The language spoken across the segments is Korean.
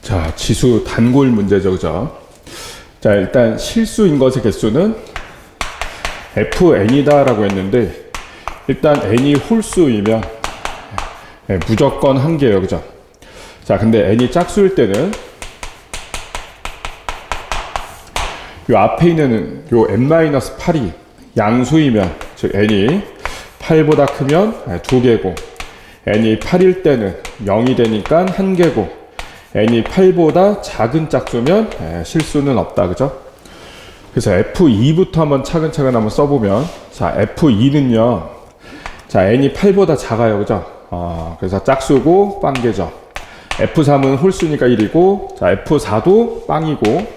자, 지수 단골 문제죠, 그죠? 자, 일단 실수인 것의 개수는 fn이다 라고 했는데, 일단 n이 홀수이면 무조건 한 개예요, 그죠? 자, 근데 n이 짝수일 때는 요 앞에 있는 요 n-8이 양수이면, 즉 n이 8보다 크면 2개고, n이 8일 때는 0이 되니까 1개고, n이 8보다 작은 짝수면 실수는 없다, 그죠? 그래서 f2부터 한번 차근차근 한번 써보면, 자, f2는요, 자, n이 8보다 작아요, 그죠? 그래서 짝수고 빵개죠. f3은 홀수니까 1이고, 자, f4도 빵이고,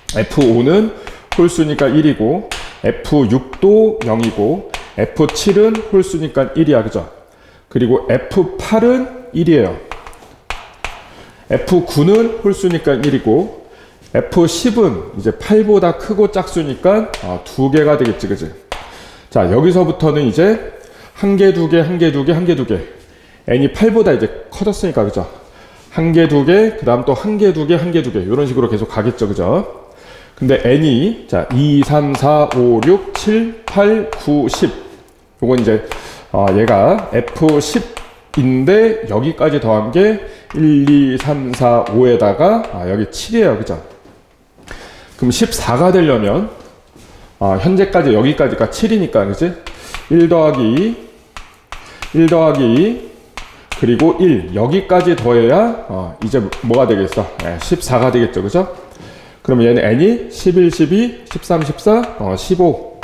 f5는 홀수니까 1이고, f6도 0이고, f7은 홀수니까 1이야, 그죠? 그리고 f8은 1이에요. f9는 홀수니까 1이고, f10은 이제 8보다 크고 짝수니까 2개가 되겠지, 그지? 자, 여기서부터는 이제 1개, 2개, 1개, 2개, 1개, 2개. n이 8보다 이제 커졌으니까, 그죠? 1개, 2개, 그 다음 또 1개, 2개, 1개, 2개. 이런 식으로 계속 가겠죠, 그죠? 근데 n이, 자, 2, 3, 4, 5, 6, 7, 8, 9, 10. 요건 이제, 얘가 f10인데, 여기까지 더한 게 1, 2, 3, 4, 5에다가, 여기 7이에요, 그죠? 그럼 14가 되려면, 현재까지 여기까지가 7이니까, 그지? 1 더하기 2, 1 더하기 2, 그리고 1. 여기까지 더해야, 이제 뭐가 되겠어? 14가 되겠죠, 그죠? 그러면 얘는 n이 11, 12, 13, 14, 15.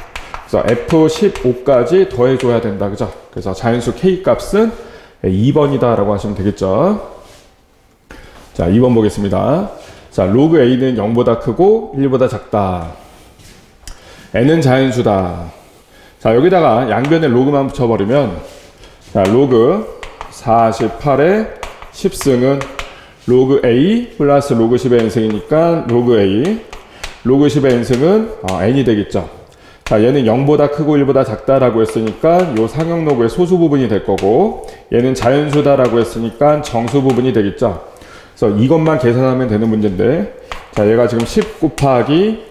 그래서 f15까지 더해줘야 된다, 그죠? 그래서 자연수 k 값은 2번이다 라고 하시면 되겠죠. 자, 2번 보겠습니다. 자, 로그 a는 0보다 크고 1보다 작다. n은 자연수다. 자, 여기다가 양변에 로그만 붙여버리면, 자, 로그 48의 10승은 로그 a 플러스 로그 10의 n승이니까 로그 a, 로그 10의 n승은 n이 되겠죠. 자, 얘는 0보다 크고 1보다 작다라고 했으니까 요 상형 로그의 소수 부분이 될 거고, 얘는 자연수다라고 했으니까 정수 부분이 되겠죠. 그래서 이것만 계산하면 되는 문제인데, 자, 얘가 지금 10 곱하기,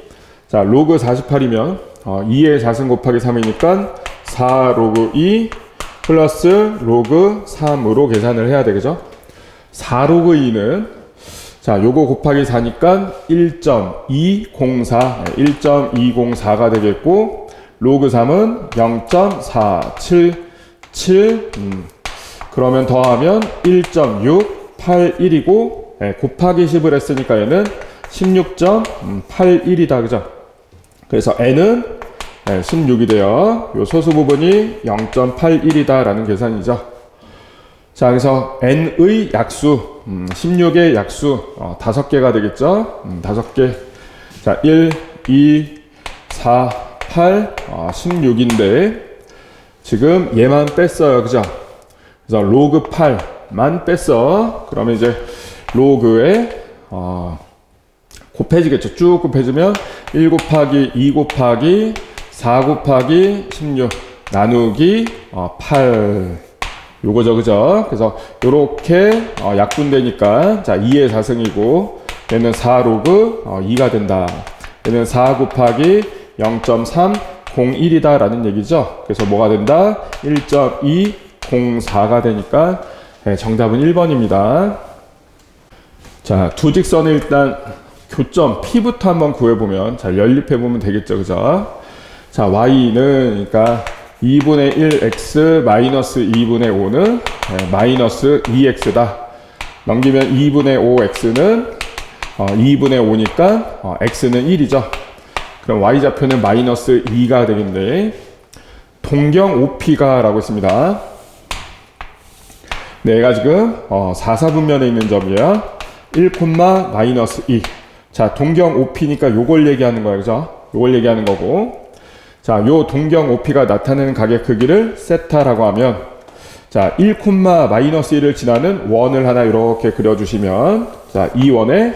자, 로그 48이면 2의 4승 곱하기 3이니까 4 로그 2 플러스 로그 3으로 계산을 해야 되겠죠. 4 로그 2는, 자, 요거 곱하기 4니까 1.204, 1.204가 되겠고, 로그 3은 0.477, 그러면 더하면 1.681이고, 곱하기 10을 했으니까 얘는 16.81이다, 그죠? 그래서 n은 16이 돼요. 요 소수 부분이 0.81이다 라는 계산이죠. 자, 그래서 n의 약수, 16의 약수 5개가 되겠죠. 5개. 자, 1, 2, 4, 8, 16인데 지금 얘만 뺐어요, 그죠? 그래서 로그 8만 뺐어. 그러면 이제 로그에 곱해지겠죠. 쭉 곱해지면 1 곱하기 2 곱하기 4 곱하기 16 나누기 8 요거죠, 그죠? 그래서 요렇게 약분되니까, 자, 2의 4승이고 얘는 4 로그 2가 된다. 얘는 4 곱하기 0.301이다 라는 얘기죠. 그래서 뭐가 된다? 1.204가 되니까 정답은 1번입니다. 자, 두 직선을 일단 교점 P부터 한번 구해보면 잘 연립해보면 되겠죠, 그죠? 자, Y는, 그러니까 2분의 1x 마이너스 2분의 5는 마이너스 2x다. 넘기면 2분의 5x는 2분의 5니까 x는 1이죠. 그럼 y좌표는 마이너스 2가 되겠네. 동경 OP가 라고 했습니다. 네, 얘가 지금 4사분면에 있는 점이에요. 1, 마이너스 2. 자, 동경 OP니까 요걸 얘기하는 거예요, 그죠? 요걸 얘기하는 거고. 자, 요 동경 OP가 나타내는 가격 크기를 세타라고 하면, 자, 1, 마이너스 1을 지나는 원을 하나 이렇게 그려주시면, 자, 이 원의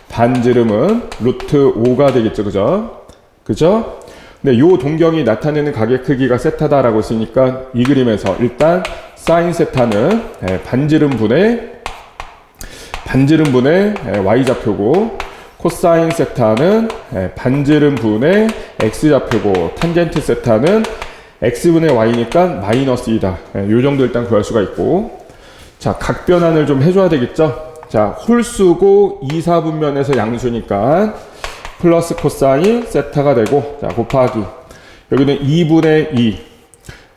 반지름은 루트 5가 되겠죠, 그죠? 그죠? 근데 요 동경이 나타내는 가격 크기가 세타다라고 했으니까 이 그림에서 일단 사인 세타는 반지름 분의 반지름분의 y좌표고, 코사인 세타는 반지름분의 x좌표고, 탄젠트 세타는 x분의 y니까 마이너스 2다. 요 정도 일단 구할 수가 있고, 자, 각변환을 좀 해줘야 되겠죠? 자, 홀수고 2, 4분면에서 양수니까 플러스 코사인 세타가 되고, 자, 곱하기. 여기는 2분의 2.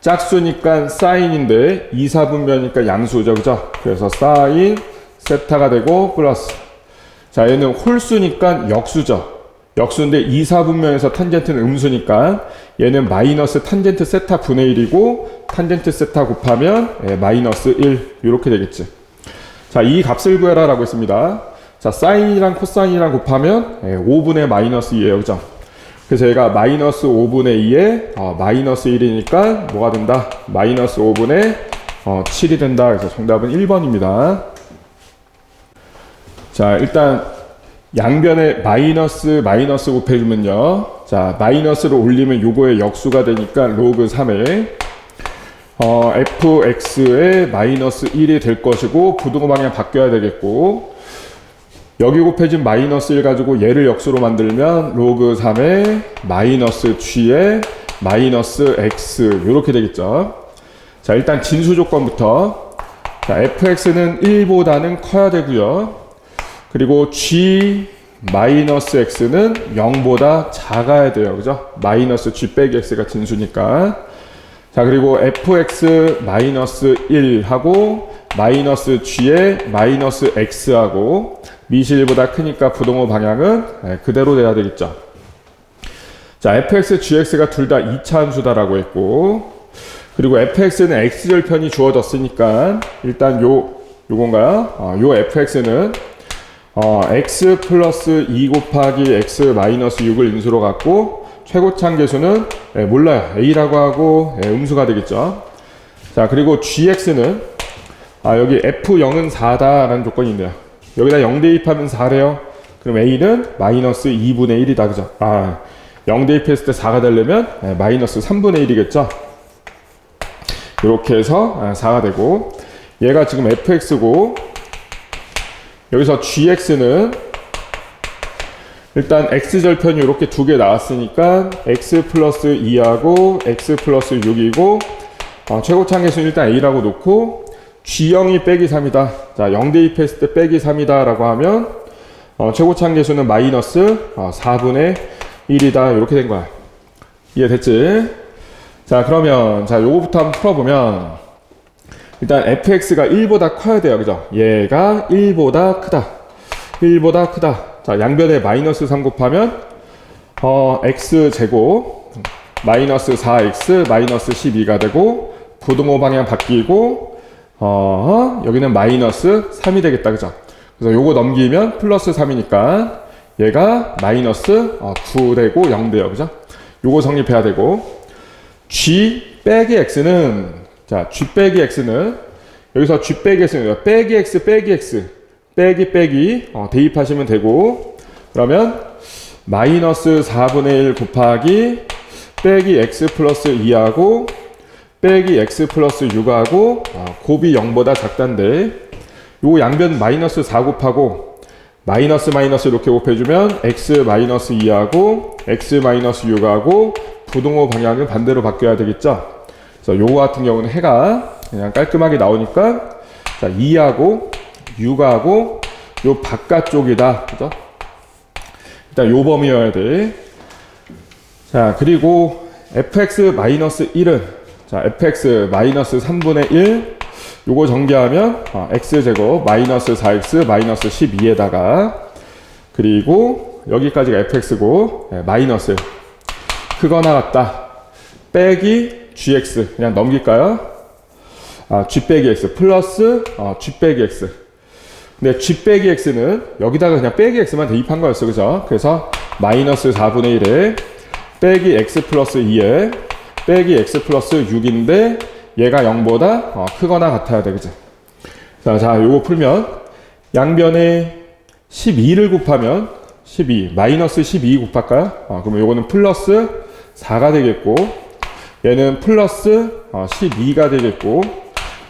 짝수니까 사인인데 2, 4분면이니까 양수죠. 그죠? 그래서 사인 세타가 되고, 플러스. 자, 얘는 홀수니까 역수죠. 역수인데 2, 4분면에서 탄젠트는 음수니까 얘는 마이너스 탄젠트 세타 분의 1이고, 탄젠트 세타 곱하면 마이너스 1. 이렇게 되겠지. 자, 이 값을 구해라 라고 했습니다. 자, 사인이랑 코사인이랑 곱하면 5분의 마이너스 2예요. 그죠? 그래서 얘가 마이너스 5분의 2에 마이너스 1이니까 뭐가 된다? 마이너스 5분의 7이 된다. 그래서 정답은 1번입니다. 자, 일단 양변에 마이너스 곱해주면요. 자, 마이너스를 올리면 요거의 역수가 되니까 로그 3에 fx의 마이너스 1이 될 것이고, 부등호 방향 바뀌어야 되겠고, 여기 곱해진 마이너스 1 가지고 얘를 역수로 만들면 로그 3의 마이너스 g의 마이너스 x 이렇게 되겠죠. 자, 일단 진수 조건부터, 자, fx는 1보다는 커야 되고요. 그리고 g 마이너스 x는 0보다 작아야 돼요. 그죠? 마이너스 g 빼기 x가 진수니까. 자, 그리고 fx 마이너스 1하고 마이너스 g의 마이너스 x하고 미실보다 크니까 부동호 방향은 그대로 돼야 되겠죠. 자, fx, gx가 둘 다 2차 함수다라고 했고, 그리고 fx는 x절편이 주어졌으니까 일단 요건가요? 요 fx는 x 플러스 2 곱하기 x 마이너스 6을 인수로 갖고, 최고참 계수는 몰라요. a라고 하고 음수가 되겠죠. 자, 그리고 gx는 여기 f0은 4다라는 조건이 있네요. 여기다 0 대입하면 4래요. 그럼 a는 마이너스 2분의 1이다. 그죠? 0 대입했을 때 4가 되려면 마이너스 3분의 1이겠죠. 이렇게 해서 4가 되고, 얘가 지금 fx고, 여기서 gx는 일단 x절편이 이렇게 두 개 나왔으니까 x 플러스 2하고 x 플러스 6이고, 최고참 계수는 일단 a라고 놓고, g0이 빼기 3이다. 자, 0 대입했을 때 빼기 3이다 라고 하면 최고참 계수는 마이너스 4분의 1이다. 이렇게 된 거야. 이해됐지? 자, 그러면 자, 요거부터 한번 풀어보면, 일단 fx가 1보다 커야 돼요. 그죠? 얘가 1보다 크다. 1보다 크다. 자, 양변에 마이너스 3 곱하면 x제곱 마이너스 4x 마이너스 12가 되고, 부등호 방향 바뀌고, 여기는 마이너스 3이 되겠다. 그죠? 그래서 요거 넘기면 플러스 3이니까 얘가 마이너스 9 되고 0 돼요. 그죠? 요거 성립해야 되고, g 빼기 x는, 자, g 빼기 x는, 여기서 g 빼기 x는 빼기 x 빼기 x 빼기 대입하시면 되고, 그러면 마이너스 4분의 1 곱하기 빼기 x 플러스 2하고 빼기 x 플러스 6하고 곱이 0보다 작단데, 요 양변 마이너스 4 곱하고 마이너스 이렇게 곱해주면 x 마이너스 2하고 x 마이너스 6하고 부등호 방향은 반대로 바뀌어야 되겠죠. 그래서 요거 같은 경우는 해가 그냥 깔끔하게 나오니까, 자, 2하고 6하고 요 바깥쪽이다. 그죠? 일단 요 범위여야 돼. 자, 그리고 fx-1은, 자, fx 마이너스 3분의 1, 요거 전개하면 x제곱 마이너스 4x 마이너스 12에다가, 그리고 여기까지가 fx고 마이너스 크거나 같다 빼기 gx, 그냥 넘길까요? g 빼기 x 플러스 g 빼기 x. 근데 g 빼기 x는 여기다가 그냥 빼기 x만 대입한 거였어. 그죠? 그래서 마이너스 4분의 1에 빼기 x 플러스 2에 빼기 x 플러스 6인데 얘가 0보다 크거나 같아야 돼. 그죠? 자, 요거 풀면 양변에 12를 곱하면 12, 마이너스 12 곱할까요? 그러면 요거는 플러스 4가 되겠고, 얘는 플러스 12가 되겠고,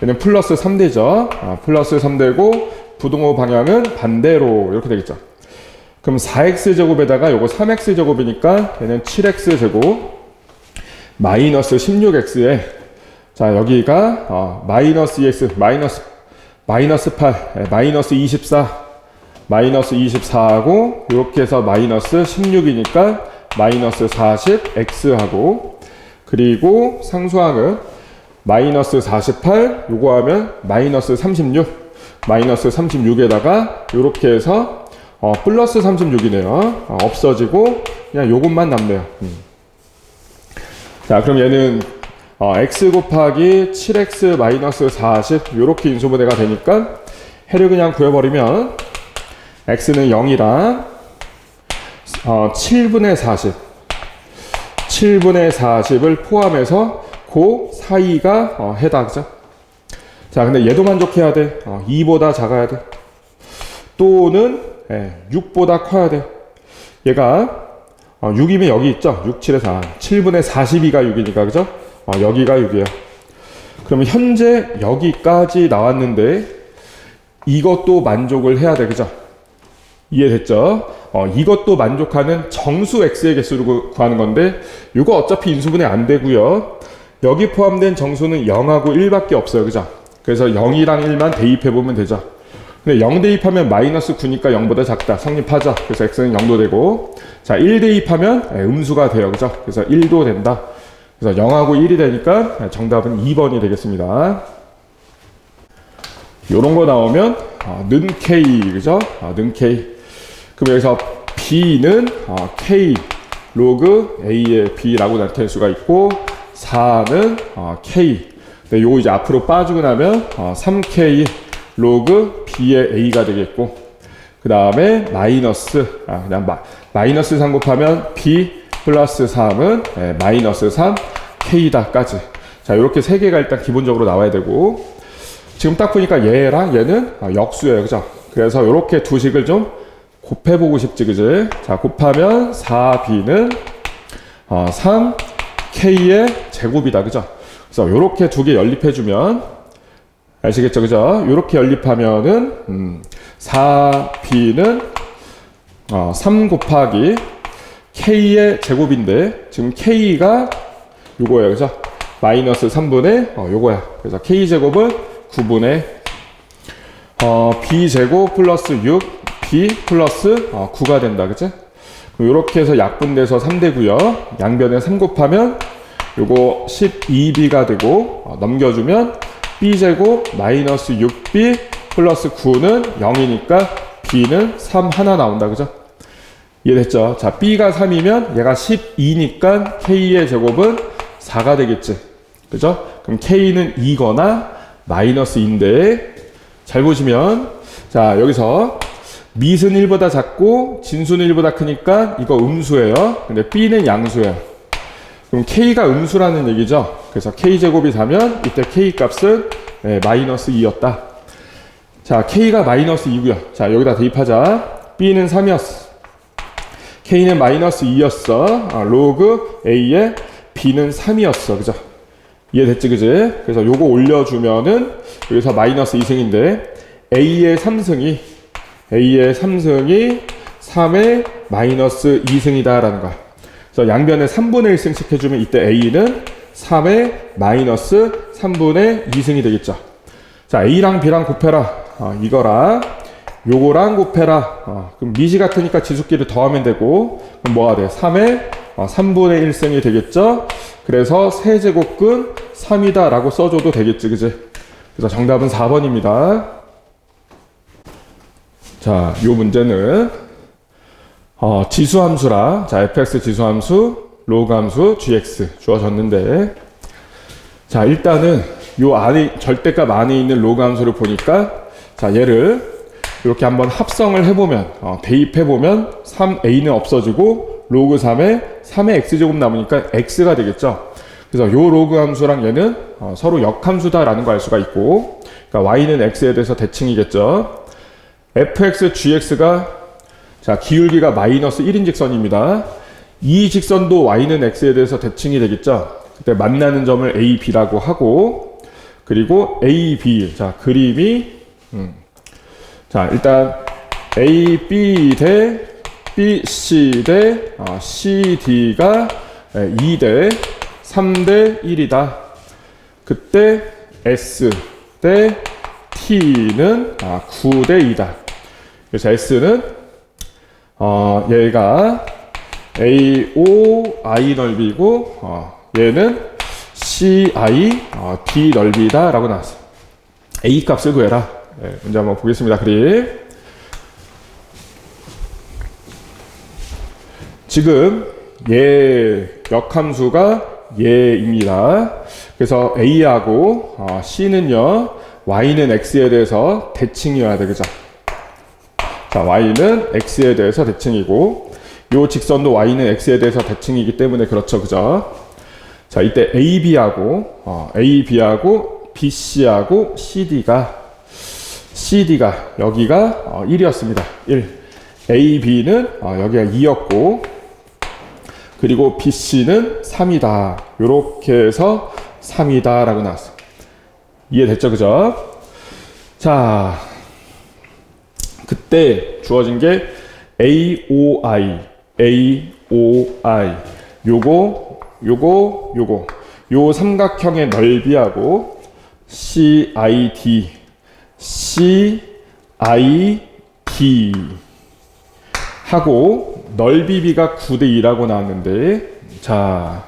얘는 플러스 3 되죠. 플러스 3 되고, 부동호 방향은 반대로 이렇게 되겠죠. 그럼 4x제곱에다가 요거 3x제곱이니까 얘는 7x제곱 마이너스 16x에 자 여기가 마이너스 2x 마이너스 8 마이너스 24 마이너스 24하고 이렇게 해서 마이너스 16이니까 마이너스 40x하고 그리고 상수항은 마이너스 48 요거 하면 마이너스 36 마이너스 36에다가 이렇게 해서 플러스 36이네요. 없어지고 그냥 요것만 남네요. 자 그럼 얘는 x 곱하기 7x 마이너스 40 이렇게 인수분해가 되니까 해를 그냥 구해버리면 x는 0이랑 7분의 40 7분의 40을 포함해서 그 사이가 해다 그죠? 자 근데 얘도 만족해야 돼. 2보다 작아야 돼. 또는 6보다 커야 돼. 얘가 6이면 여기 있죠? 6, 7에 4. 7분의 42가 6이니까, 그죠? 여기가 6이에요. 그러면 현재 여기까지 나왔는데, 이것도 만족을 해야 돼, 그죠? 이해됐죠? 이것도 만족하는 정수 x의 개수를 구하는 건데, 이거 어차피 인수분해 안 되고요. 여기 포함된 정수는 0하고 1밖에 없어요, 그죠? 그래서 0이랑 1만 대입해보면 되죠. 근데 0 대입하면 마이너스 9니까 0보다 작다. 성립하죠. 그래서 x는 0도 되고 자 1 대입하면 음수가 돼요. 그죠? 그래서 1도 된다. 그래서 0하고 1이 되니까 정답은 2번이 되겠습니다. 요런 거 나오면 는 k 그죠? 는 k 그럼 여기서 b는 k 로그 a의 b라고 나타낼 수가 있고 4는 k 네, 요거 이제 앞으로 빠지고 나면 3k 로그 b의 a가 되겠고 그 다음에 마이너스 그냥 마이너스 3 곱하면 b 플러스 3은 마이너스 3 k다까지 자 이렇게 세 개가 일단 기본적으로 나와야 되고 지금 딱 보니까 얘랑 얘는 역수예요 그죠? 그래서 이렇게 두 식을 좀 곱해보고 싶지 그지? 자 곱하면 4b는 3k의 제곱이다 그죠? 그래서 이렇게 두 개 연립해주면 아시겠죠? 그죠? 이렇게 연립하면은 4b는 3 곱하기 k의 제곱인데 지금 k가 요거예요. 그죠? 마이너스 3분의 요거야. 그래서 k제곱은 9분의 b제곱 플러스 6 b 플러스 9가 된다. 그죠? 이렇게 해서 약분돼서 3되고요. 양변에 3 곱하면 요거 12b가 되고 넘겨주면 b제곱 마이너스 6b 플러스 9는 0이니까 b는 3 하나 나온다. 그죠? 이해됐죠? 자, b가 3이면 얘가 12니까 k의 제곱은 4가 되겠지. 그죠? 그럼 k는 2거나 마이너스 2인데 잘 보시면 자, 여기서 밑은 1보다 작고 진수는 1보다 크니까 이거 음수예요. 근데 b는 양수예요. 그럼 k가 음수라는 얘기죠. 그래서 k제곱이 4면 이때 k 값은 마이너스 2였다. 자, k가 마이너스 2고요. 자, 여기다 대입하자. b는 3이었어. k는 마이너스 2였어. 로그 a에 b는 3이었어. 그죠? 이해됐지, 그지? 그래서 요거 올려주면은 여기서 마이너스 2승인데 a의 3승이 3의 마이너스 2승이다 라는 거야. 그래서 양변에 3분의 1승씩 해주면 이때 a는 3의 마이너스 3분의 2승이 되겠죠. 자, a랑 b랑 곱해라. 이거랑 요거랑 곱해라. 그럼 미시 같으니까 지수끼리 더하면 되고 그럼 뭐가 돼? 3의 3분의 1승이 되겠죠. 그래서 세제곱근 3이다 라고 써줘도 되겠지, 그지? 그래서 정답은 4번입니다. 자, 요 문제는 지수함수라. 자, fx 지수함수, 로그함수, gx 주어졌는데 자, 일단은 요 안에 절대값 안에 있는 로그함수를 보니까 자, 얘를 이렇게 한번 합성을 해보면 대입해보면 3a는 없어지고 로그 3의 x제곱 남으니까 x가 되겠죠. 그래서 요 로그 함수랑 얘는 서로 역함수다라는 걸 알 수가 있고 그러니까 y는 x에 대해서 대칭이겠죠. fx, gx가 자, 기울기가 마이너스 1인 직선입니다. 이 직선도 y는 x에 대해서 대칭이 되겠죠. 그때 만나는 점을 a, b라고 하고 그리고 a, b 자, 그림이 자, 일단 AB 대 BC 대 CD가 2대 3대 1이다. 그때 S 대 T는 9대 2다. 그래서 S는 얘가 AOI 넓이고 얘는 CI D 넓이다 라고 나왔어. A 값을 구해라. 네, 문제 한번 보겠습니다. 그림. 지금 얘 역함수가 얘입니다. 그래서 A하고 C는요 Y는 X에 대해서 대칭이어야 돼. 그죠? 자, Y는 X에 대해서 대칭이고 요 직선도 Y는 X에 대해서 대칭이기 때문에 그렇죠. 그죠? 자, 이때 AB하고 BC하고 CD가 여기가 1이었습니다. 1. AB는 여기가 2였고 그리고 BC는 3이다. 요렇게 해서 3이다 라고 나왔어. 이해됐죠? 그죠? 자, 그때 주어진 게 AOI 요거 요 삼각형의 넓이하고 CID 하고 넓이비가 9대 2라고 나왔는데, 자,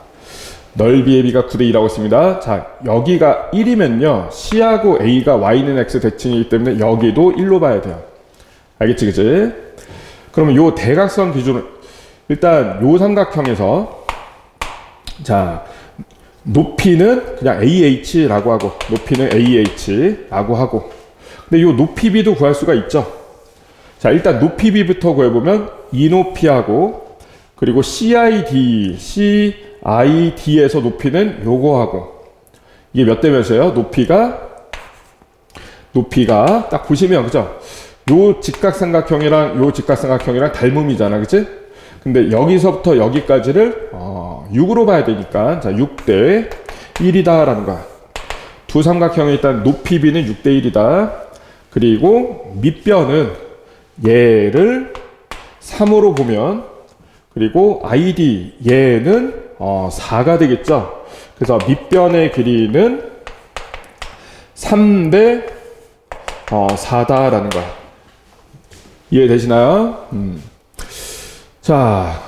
넓이의 비가 9대 2라고 했습니다. 자, 여기가 1이면요 C하고 A가 Y는 X 대칭이기 때문에 여기도 1로 봐야 돼요. 알겠지? 그치? 그러면 요 대각선 기준으로 일단 요 삼각형에서 자, 높이는 그냥 AH라고 하고 높이는 AH라고 하고 근데 요 높이비도 구할 수가 있죠. 자, 일단 높이비부터 구해보면 이 높이하고 그리고 CID에서 높이는 요거하고 이게 몇 대 몇이에요? 높이가 딱 보시면 그죠? 요 직각삼각형이랑 닮음이잖아. 그치? 근데 여기서부터 여기까지를 6으로 봐야 되니까 자 6대 1이다 라는 거야. 두 삼각형의 일단 높이비는 6대 1이다. 그리고 밑변은 얘를 3으로 보면 그리고 ID 얘는 4가 되겠죠. 그래서 밑변의 길이는 3대 4다라는 거야. 이해되시나요? 자,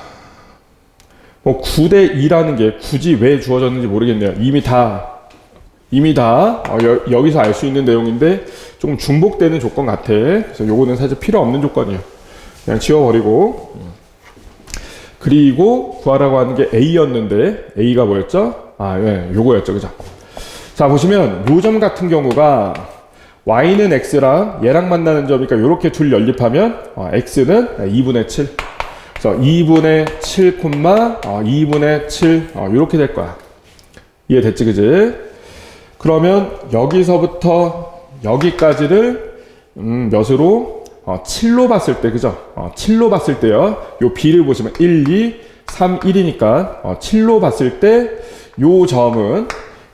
뭐 9대 2라는 게 굳이 왜 주어졌는지 모르겠네요. 이미 다 여기서 알 수 있는 내용인데 조금 중복되는 조건 같아. 그래서 요거는 사실 필요 없는 조건이에요. 그냥 지워버리고. 그리고 구하라고 하는 게 A였는데 A가 뭐였죠? 예, 요거였죠. 그죠? 자, 보시면 요 점 같은 경우가 Y는 X랑 얘랑 만나는 점이니까 요렇게 둘 연립하면 X는 2분의 7. 그래서 2분의 7, 2분의 7 요렇게 될 거야. 이해됐지? 그지? 그러면 여기서부터 여기까지를 몇으로? 7로 봤을 때, 그죠? 7로 봤을 때요. 요 B를 보시면 1, 2, 3, 1이니까 7로 봤을 때 요 점은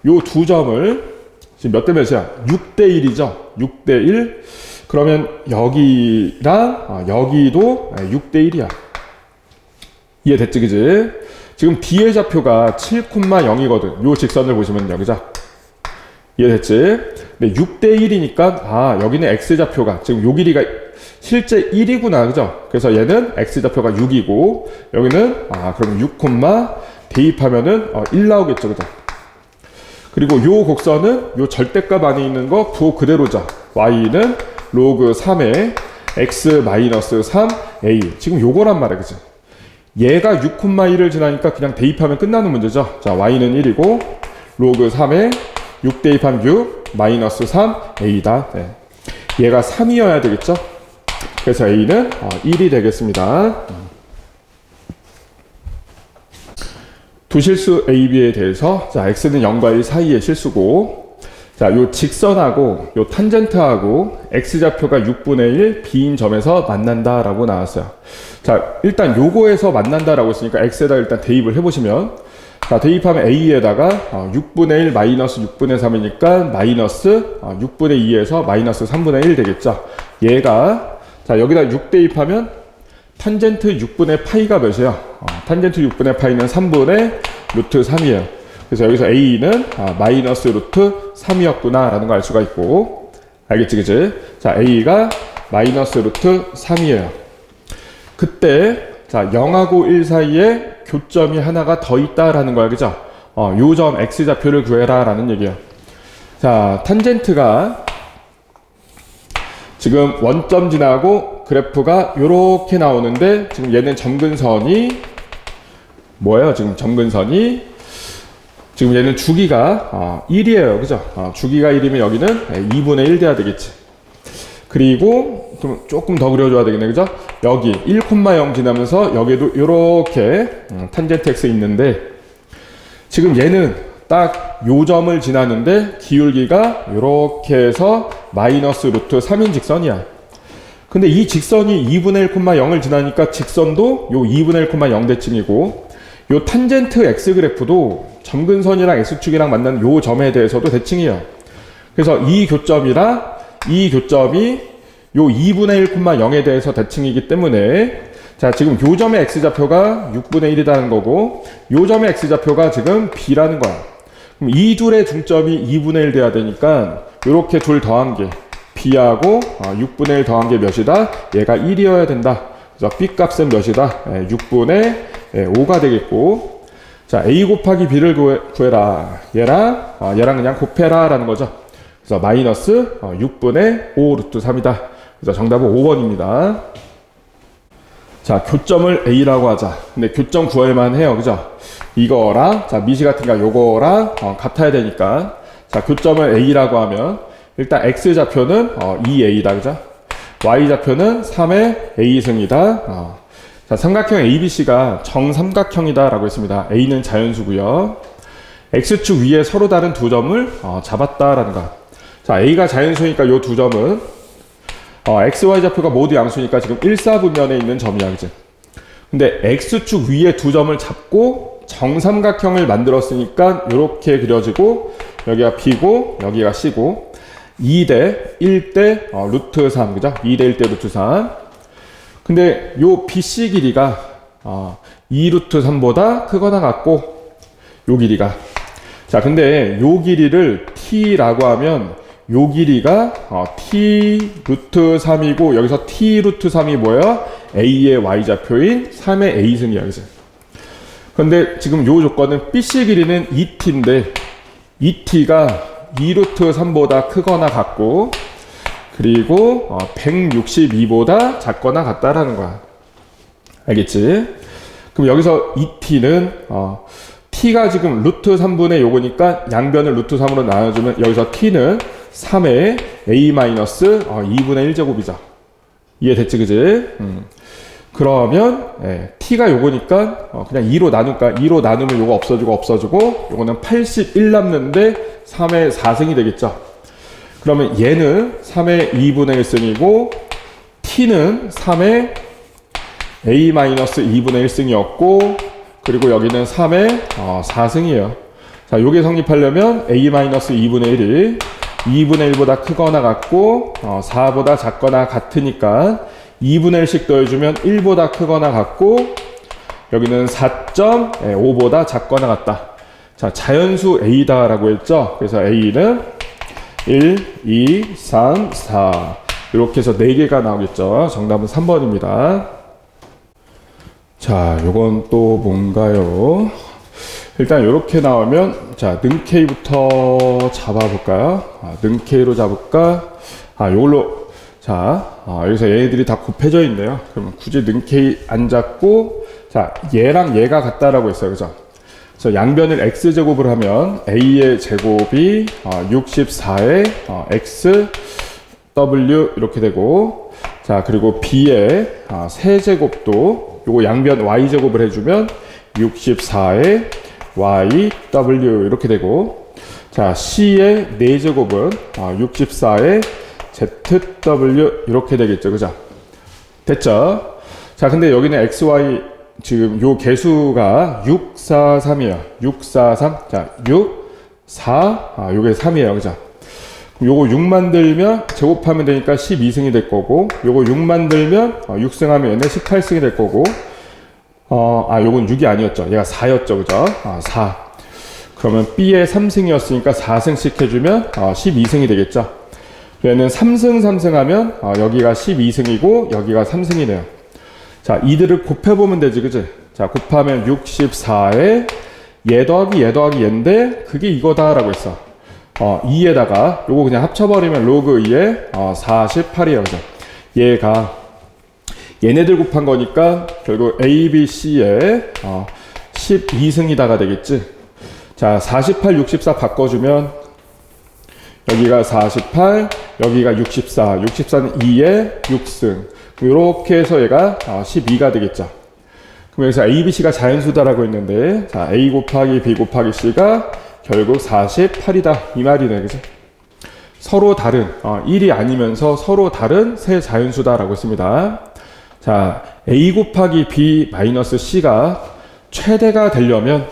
요 두 점을 지금 몇 대 몇이야? 6대 1이죠. 6대 1. 그러면 여기랑 여기도 6대 1이야. 이해됐지? 그지? 지금 D의 좌표가 7,0이거든. 요 직선을 보시면요. 그죠? 이해됐지? 근데 6대 1이니까 여기는 X좌표가 지금 요 길이가 실제 1이구나. 그죠? 그래서 얘는 X좌표가 6이고 여기는 그럼 6, 대입하면은 1 나오겠죠. 그죠? 그리고 요 곡선은 요 절대값 안에 있는 거 부호 그대로죠. Y는 로그 3에 X-3A. 지금 요거란 말이야. 그죠? 얘가 6,1을 지나니까 그냥 대입하면 끝나는 문제죠. 자, Y는 1이고 로그 3에 6 대입하면 6 마이너스 3A다. 네. 얘가 3이어야 되겠죠? 그래서 A는 1이 되겠습니다. 두 실수 A, B에 대해서 자, X는 0과 1 사이의 실수고 자, 요 직선하고 요 탄젠트하고 X좌표가 6분의 1 B인 점에서 만난다라고 나왔어요. 자, 일단 요거에서 만난다라고 했으니까 X에다 일단 대입을 해보시면 자, 대입하면 a에다가 6분의 1 마이너스 6분의 3이니까 마이너스 6분의 2에서 마이너스 3분의 1 되겠죠. 얘가 자, 여기다 6 대입하면 탄젠트 6분의 파이가 몇이에요? 탄젠트 6분의 파이는 3분의 루트 3이에요. 그래서 여기서 a는 마이너스 루트 3이었구나 라는 걸 알 수가 있고, 알겠지 그치? 자, a가 마이너스 루트 3이에요. 그때 자, 0하고 1 사이에 교점이 하나가 더 있다라는 거야, 그죠? 요 점 x좌표를 구해라 라는 얘기예요. 자, 탄젠트가 지금 원점 지나고 그래프가 요렇게 나오는데, 지금 얘는 점근선이 뭐예요? 지금 점근선이 지금 얘는 주기가 1이에요, 그죠? 주기가 1이면 여기는 2분의 1 돼야 되겠지. 그리고 좀 조금 더 그려줘야 되겠네, 그죠? 여기 1,0 지나면서 여기도 이렇게 탄젠트 x 있는데, 지금 얘는 딱 요 점을 지나는데 기울기가 이렇게 해서 마이너스 루트 3인 직선이야. 근데 이 직선이 2분의 1,0을 지나니까 직선도 요 2분의 1,0 대칭이고, 요 탄젠트 x 그래프도 점근선이랑 x축이랑 만나는 요 점에 대해서도 대칭이에요. 그래서 이 교점이랑 이 교점이 요 2분의 1,0에 대해서 대칭이기 때문에, 자, 지금 요 점의 x좌표가 6분의 1이라는 거고, 요 점의 x좌표가 지금 b라는 거야. 그럼 이 둘의 중점이 2분의 1 돼야 되니까 요렇게 둘 더한 게 b하고 6분의 1 더한 게 몇이다? 얘가 1이어야 된다. 그래서 b 값은 몇이다? 6분의 5가 되겠고, 자, a 곱하기 b를 구해라. 얘랑 그냥 곱해라 라는 거죠. 그래서 마이너스 6분의 5 루트 3이다. 그래서 정답은 5번입니다. 자, 교점을 A라고 하자. 근데 교점 구할만 해요, 그죠? 이거랑, 자, 미시 같으니까 요거랑 같아야 되니까. 자, 교점을 A라고 하면 일단 X좌표는 2A다, 그죠? Y좌표는 3의 A승이다. 자, 삼각형 ABC가 정삼각형이다 라고 했습니다. A는 자연수고요. X축 위에 서로 다른 두 점을 잡았다라는 거. 자, A가 자연수니까 요 두 점은 X, Y 좌표가 모두 양수니까 지금 1사분면에 있는 점이야, 그치? 근데 X축 위에 두 점을 잡고 정삼각형을 만들었으니까 이렇게 그려지고, 여기가 B고 여기가 C고, 2대 1대 루트 3, 그죠? 2대 1대 루트 3. 근데 요 BC 길이가 2 루트 3보다 크거나 같고, 요 길이가, 자, 근데 요 길이를 t라고 하면 요 길이가 t 루트 3이고, 여기서 t 루트 3이 뭐예요? a의 y좌표인 3의 a승이야, 그치? 근데 지금 요 조건은 bc 길이는 2t인데 2t가 2 루트 3보다 크거나 같고, 그리고 162보다 작거나 같다라는 거야. 알겠지? 그럼 여기서 2t는 t가 지금 루트 3분의 요거니까 양변을 루트 3으로 나눠주면 여기서 t는 3의 a 마이너스 2분의 1제곱이죠. 이해됐지, 그지? 그러면 t가 요거니까 그냥 2로 나눌까? 2로 나누면 요거 없어지고 요거는 81 남는데 3의 4승이 되겠죠. 그러면 얘는 3의 2분의 1승이고 t는 3의 a 마이너스 2분의 1승이었고, 그리고 여기는 3의 4승이에요. 자, 요게 성립하려면 a 마이너스 2분의 1이 2분의 1보다 크거나 같고 4보다 작거나 같으니까 2분의 1씩 더해주면 1보다 크거나 같고, 여기는 4.5보다 작거나 같다. 자, 자연수 A다 라고 했죠. 그래서 A는 1, 2, 3, 4 이렇게 해서 4개가 나오겠죠. 정답은 3번입니다. 자, 요건 또 뭔가요? 일단 이렇게 나오면, 자, 능 K부터 잡아볼까요? 능 K로 잡을까? 요걸로, 자, 여기서 얘네들이 다 곱해져 있네요. 그러면 굳이 능 K 안 잡고, 자, 얘랑 얘가 같다라고 했어요, 그죠? 그래서 양변을 x제곱을 하면 a의 제곱이 64의 x w 이렇게 되고, 자, 그리고 b의 세제곱도 요거 양변 y제곱을 해주면 64의 y w 이렇게 되고, 자, c의 4제곱은 64의 zw 이렇게 되겠죠, 그죠? 됐죠? 자, 근데 여기는 xy 지금 요 개수가 6, 4, 3이에요. 6, 4, 3. 자, 6, 4, 요게 3이에요. 그죠? 요거 6 만들면 제곱하면 되니까 12승이 될 거고, 요거 6 만들면 6승하면 얘네 18승이 될 거고, 요건 6이 아니었죠. 얘가 4였죠. 그죠? 4. 그러면 B에 3승이었으니까 4승씩 해주면 12승이 되겠죠. 얘는 3승 3승 하면 여기가 12승이고 여기가 3승이네요. 자, 이들을 곱해보면 되지, 그치? 자, 곱하면 64에 얘 더하기 얘인데 그게 이거다라고 했어. 2에다가 요거 그냥 합쳐버리면 로그 2에 48이에요. 그죠? 얘가 얘네들 곱한 거니까 결국 A, B, C에 12승이다가 되겠지. 자, 48, 64 바꿔주면 여기가 48, 여기가 64, 64는 2에 6승. 이렇게 해서 얘가 12가 되겠죠. 그럼 여기서 A, B, C가 자연수다라고 했는데, 자, A 곱하기 B 곱하기 C가 결국 48이다. 이 말이네, 그죠? 서로 다른, 1이 아니면서 서로 다른 세 자연수다라고 했습니다. 자, A 곱하기 B 마이너스 C가 최대가 되려면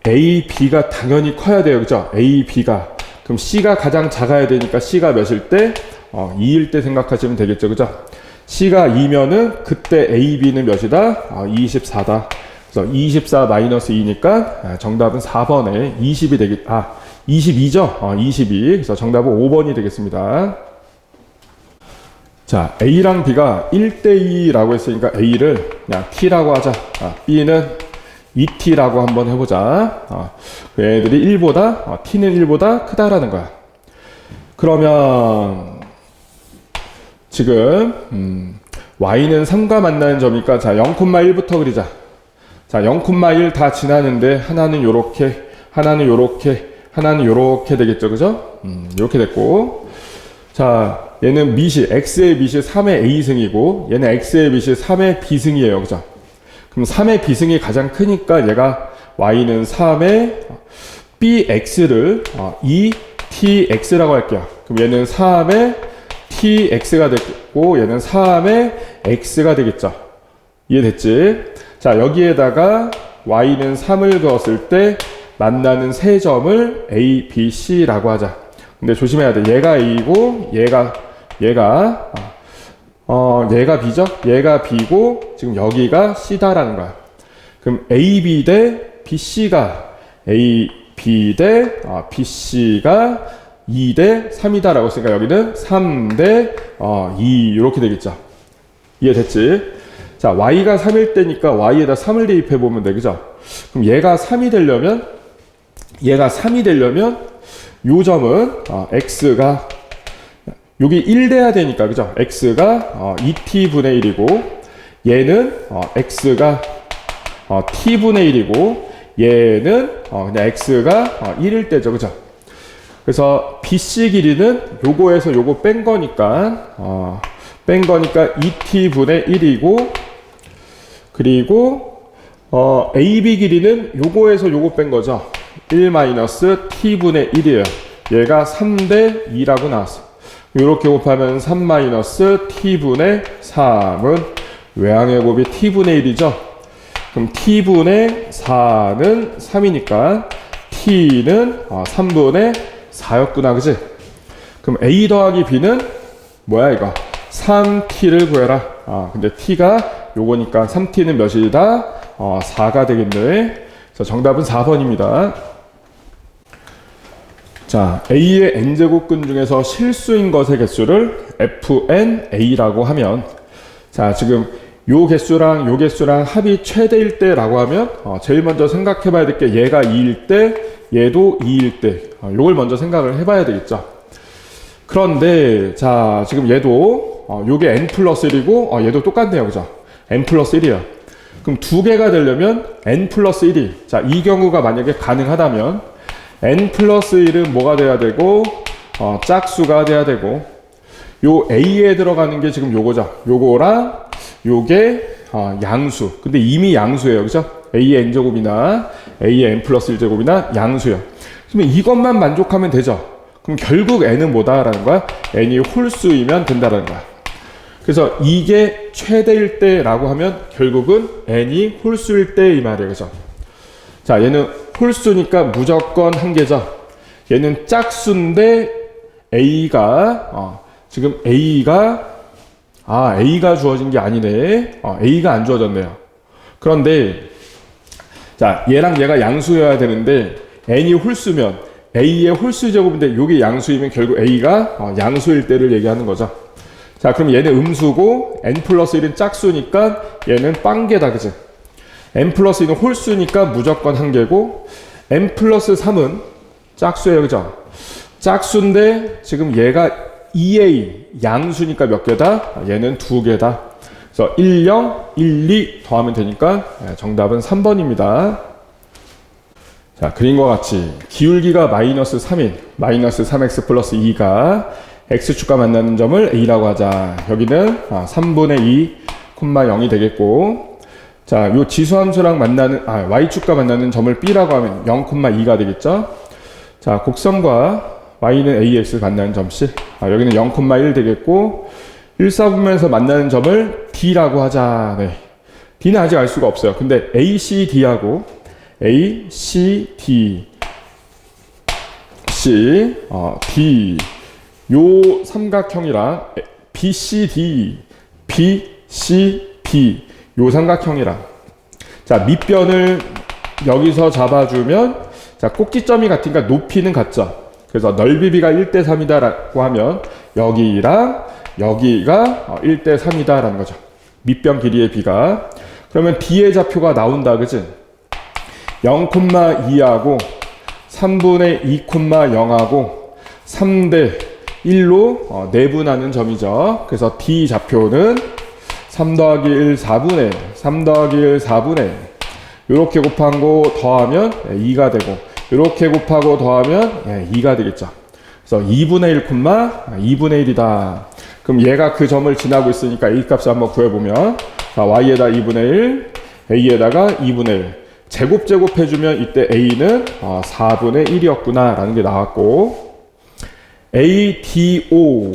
A, B가 당연히 커야 돼요. 그죠? A, B가. 그럼 C가 가장 작아야 되니까 C가 몇일 때? 2일 때 생각하시면 되겠죠. 그죠? C가 2면은 그때 A, B는 몇이다? 24다. 그래서 24 마이너스 2니까 정답은 4번에 20이 되겠, 22죠? 22. 그래서 정답은 5번이 되겠습니다. 자, A랑 B가 1대2라고 했으니까 A를 그냥 T라고 하자. B는 2T라고 한번 해보자. 얘들이 1보다, T는 1보다 크다라는 거야. 그러면 지금 Y는 3과 만나는 점이니까 자, 0,1부터 그리자. 자, 0,1 다 지나는데 하나는 요렇게, 하나는 요렇게, 하나는 요렇게 되겠죠. 그죠? 요렇게 됐고. 자, 얘는 밑이, X의 밑이 3의 A승이고, 얘는 X의 밑이 3의 B승이에요. 그죠? 그럼 3의 B승이 가장 크니까 얘가 Y는 3의 BX를 2TX라고 할게요. 그럼 얘는 3의 TX가 됐고, 얘는 3의 X가 되겠죠. 이해됐지? 자, 여기에다가 Y는 3을 그었을 때 만나는 세 점을 A, B, C라고 하자. 근데 조심해야 돼. 얘가 A고, 얘가 B죠? 얘가 B고, 지금 여기가 C다라는 거야. 그럼 AB 대 BC가 AB 대 BC가 2 대 3이다라고 했으니까 여기는 3 대 2 이렇게 되겠죠. 이해됐지? 자, Y가 3일 때니까 Y에다 3을 대입해 보면 돼. 그죠? 그럼 얘가 3이 되려면 요 점은 X가 여기 1 돼야 되니까, 그죠? X가 2T분의 1이고, 얘는 X가 T분의 1이고, 얘는 그냥 X가 1일 때죠, 그죠? 그래서 BC 길이는 요거에서 요거 뺀 거니까 2T분의 1이고, 그리고 AB 길이는 요거에서 요거 뺀 거죠. 1-T분의 1이에요. 얘가 3대 2라고 나왔어. 이렇게 곱하면 3-T분의 3은 외항의 곱이 T분의 1이죠. 그럼 T분의 4는 3이니까 T는 3분의 4였구나. 그지? 그럼 A 더하기 B는 뭐야 이거? 3T를 구해라. 근데 T가 요거니까 3T는 몇이다? 4가 되겠네. 그래서 정답은 4번입니다. 자, A의 n제곱근 중에서 실수인 것의 개수를 FNA라고 하면, 자, 지금 요 개수랑 요 개수랑 합이 최대일 때라고 하면 제일 먼저 생각해 봐야 될 게 얘가 2일 때, 얘도 2일 때, 요걸 먼저 생각을 해 봐야 되겠죠. 그런데 자, 지금 얘도 요게 n 플러스 1이고 얘도 똑같네요. 그죠? n 플러스 1이에요. 그럼 두 개가 되려면 n 플러스 1이, 자, 이 경우가 만약에 가능하다면 n 플러스 1은 뭐가 돼야 되고 짝수가 돼야 되고, 요 a에 들어가는 게 지금 요거죠. 요거랑 요게 양수. 근데 이미 양수예요. 그죠? a의 n제곱이나 a의 n 플러스 1제곱이나 양수예요. 그러면 이것만 만족하면 되죠. 그럼 결국 n은 뭐다라는 거야? n이 홀수이면 된다라는 거야. 그래서 이게 최대일 때라고 하면 결국은 n이 홀수일 때 이 말이에요. 그죠? 자, 얘는 홀수니까 무조건 한 개죠. 얘는 짝수인데 a가 지금 A가 주어진 게 아니네. A가 안 주어졌네요. 그런데 자, 얘랑 얘가 양수여야 되는데 n이 홀수면 A의 홀수 제곱인데 요게 양수이면 결국 A가 양수일 때를 얘기하는 거죠. 자, 그럼 얘는 음수고 n 플러스 1은 짝수니까 얘는 빵개다. 그치? n 플러스 1은 홀수니까 무조건 한 개고 n 플러스 3은 짝수예요. 그죠? 짝수인데 지금 얘가 2a 양수니까 몇 개다? 얘는 2개다. 그래서 1, 0, 1, 2 더하면 되니까 정답은 3번입니다. 자, 그림과 같이 기울기가 마이너스 3인 마이너스 3x 플러스 2가 x축과 만나는 점을 a라고 하자. 여기는 3분의 2, 0이 되겠고, 자, 요 지수함수랑 만나는 y축과 만나는 점을 b라고 하면 0,2가 되겠죠. 자, 곡선과 y는 ax 만나는 점 c, 여기는 0,1 되겠고, 1사분면에서 만나는 점을 d라고 하자. 네. d는 아직 알 수가 없어요. 근데 acd하고 acd c d 요 삼각형이랑 bcd bcd 요 삼각형이랑, 자, 밑변을 여기서 잡아주면, 자, 꼭지점이 같으니까 높이는 같죠. 그래서 넓이 비가 1대 3이다 라고 하면 여기랑 여기가 1대 3이다 라는 거죠. 밑변 길이의 비가. 그러면 D의 좌표가 나온다. 그치? 0,2하고 3분의 2,0하고 3대 1로 내분하는 점이죠. 그래서 D 좌표는 3 더하기 1 4분의 1, 3 더하기 1 4분의 1. 이렇게 곱한 거 더하면 2가 되고, 이렇게 곱하고 더하면 2가 되겠죠. 그래서 2분의 1, 2분의 1이다. 그럼 얘가 그 점을 지나고 있으니까 a 값을 한번 구해보면, 자, y에다 2분의 1, a에다가 2분의 1. 제곱 해주면 이때 a는 4분의 1이었구나 라는 게 나왔고, ADO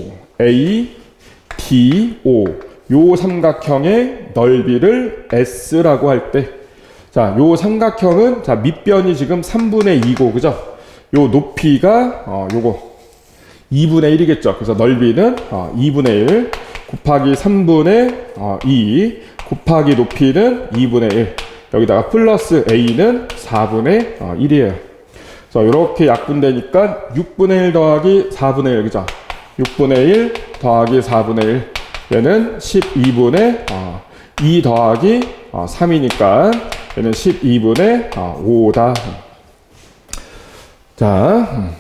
요 삼각형의 넓이를 S라고 할 때, 자, 요 삼각형은, 자, 밑변이 지금 3분의 2고, 그죠? 요 높이가, 요거 2분의 1이겠죠. 그래서 넓이는 2분의 1 곱하기 3분의 2 곱하기 높이는 2분의 1. 여기다가 플러스 A는 4분의 1이에요. 그래서 이렇게 약분되니까 6분의 1 더하기 4분의 1, 그죠? 6분의 1 더하기 4분의 1. 얘는 12분의 2 더하기 3이니까 얘는 12분의 5다. 자,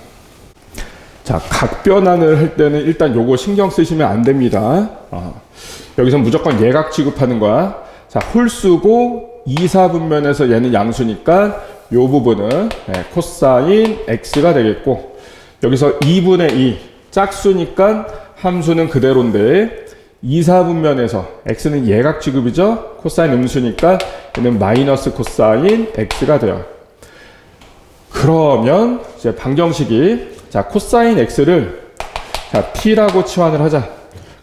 각변환을 할 때는 일단 요거 신경 쓰시면 안 됩니다. 여기서 무조건 예각 취급하는 거야. 자, 홀수고 2, 4분면에서 얘는 양수니까 요 부분은 코사인 x가 되겠고, 여기서 2분의 2 짝수니까 함수는 그대로인데 2, 4분면에서 x는 예각 취급이죠. 코사인 음수니까 얘는 마이너스 코사인 x가 돼요. 그러면 이제 방정식이, 자, 코사인 x를, 자, t라고 치환을 하자.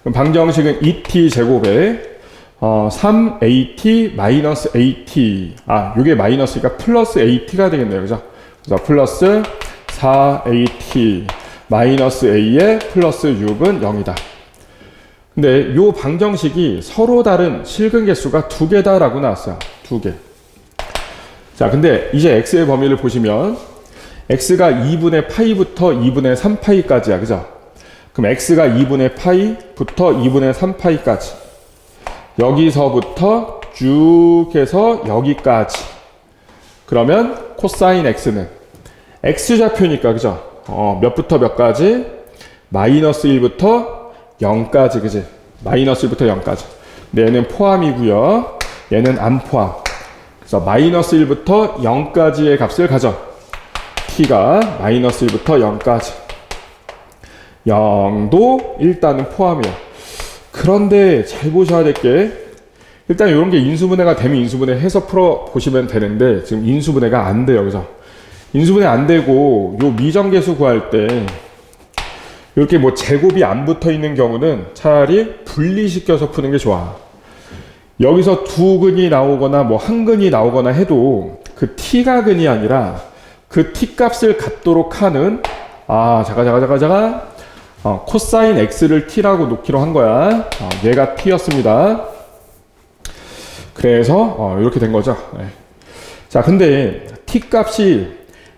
그럼 방정식은 2t 제곱에 3at 마이너스 at, 요게 마이너스니까 플러스 at가 되겠네요. 그죠? 그래서 플러스 4at 마이너스 a에 플러스 6은 0이다. 근데 요 방정식이 서로 다른 실근 개수가 2개다 라고 나왔어요. 2개. 자, 근데 이제 x의 범위를 보시면 x가 2분의 파이부터 2분의 3파이까지야. 그죠? 그럼 x가 2분의 파이부터 2분의 3파이까지. 여기서부터 쭉 해서 여기까지. 그러면 코사인 x는 x좌표니까, 그죠? 몇부터 몇까지? 마이너스 1부터 0까지, 그지? 마이너스 1부터 0까지. 근데 얘는 포함이고요. 얘는 안 포함. 그래서 마이너스 1부터 0까지의 값을 가져. t가 마이너스 1부터 0까지. 0도 일단은 포함이에요. 그런데 잘 보셔야 될 게, 일단 이런 게 인수분해가 되면 인수분해 해서 풀어 보시면 되는데 지금 인수분해가 안 돼요. 그죠? 인수분해 안 되고 요 미정계수 구할 때 이렇게 뭐 제곱이 안 붙어 있는 경우는 차라리 분리시켜서 푸는 게 좋아. 여기서 두 근이 나오거나 뭐 한 근이 나오거나 해도 그 t가 근이 아니라 그 t 값을 갖도록 하는 코사인 x를 t라고 놓기로 한 거야. 얘가 t였습니다. 그래서 이렇게 된 거죠. 네. 자, 근데 t 값이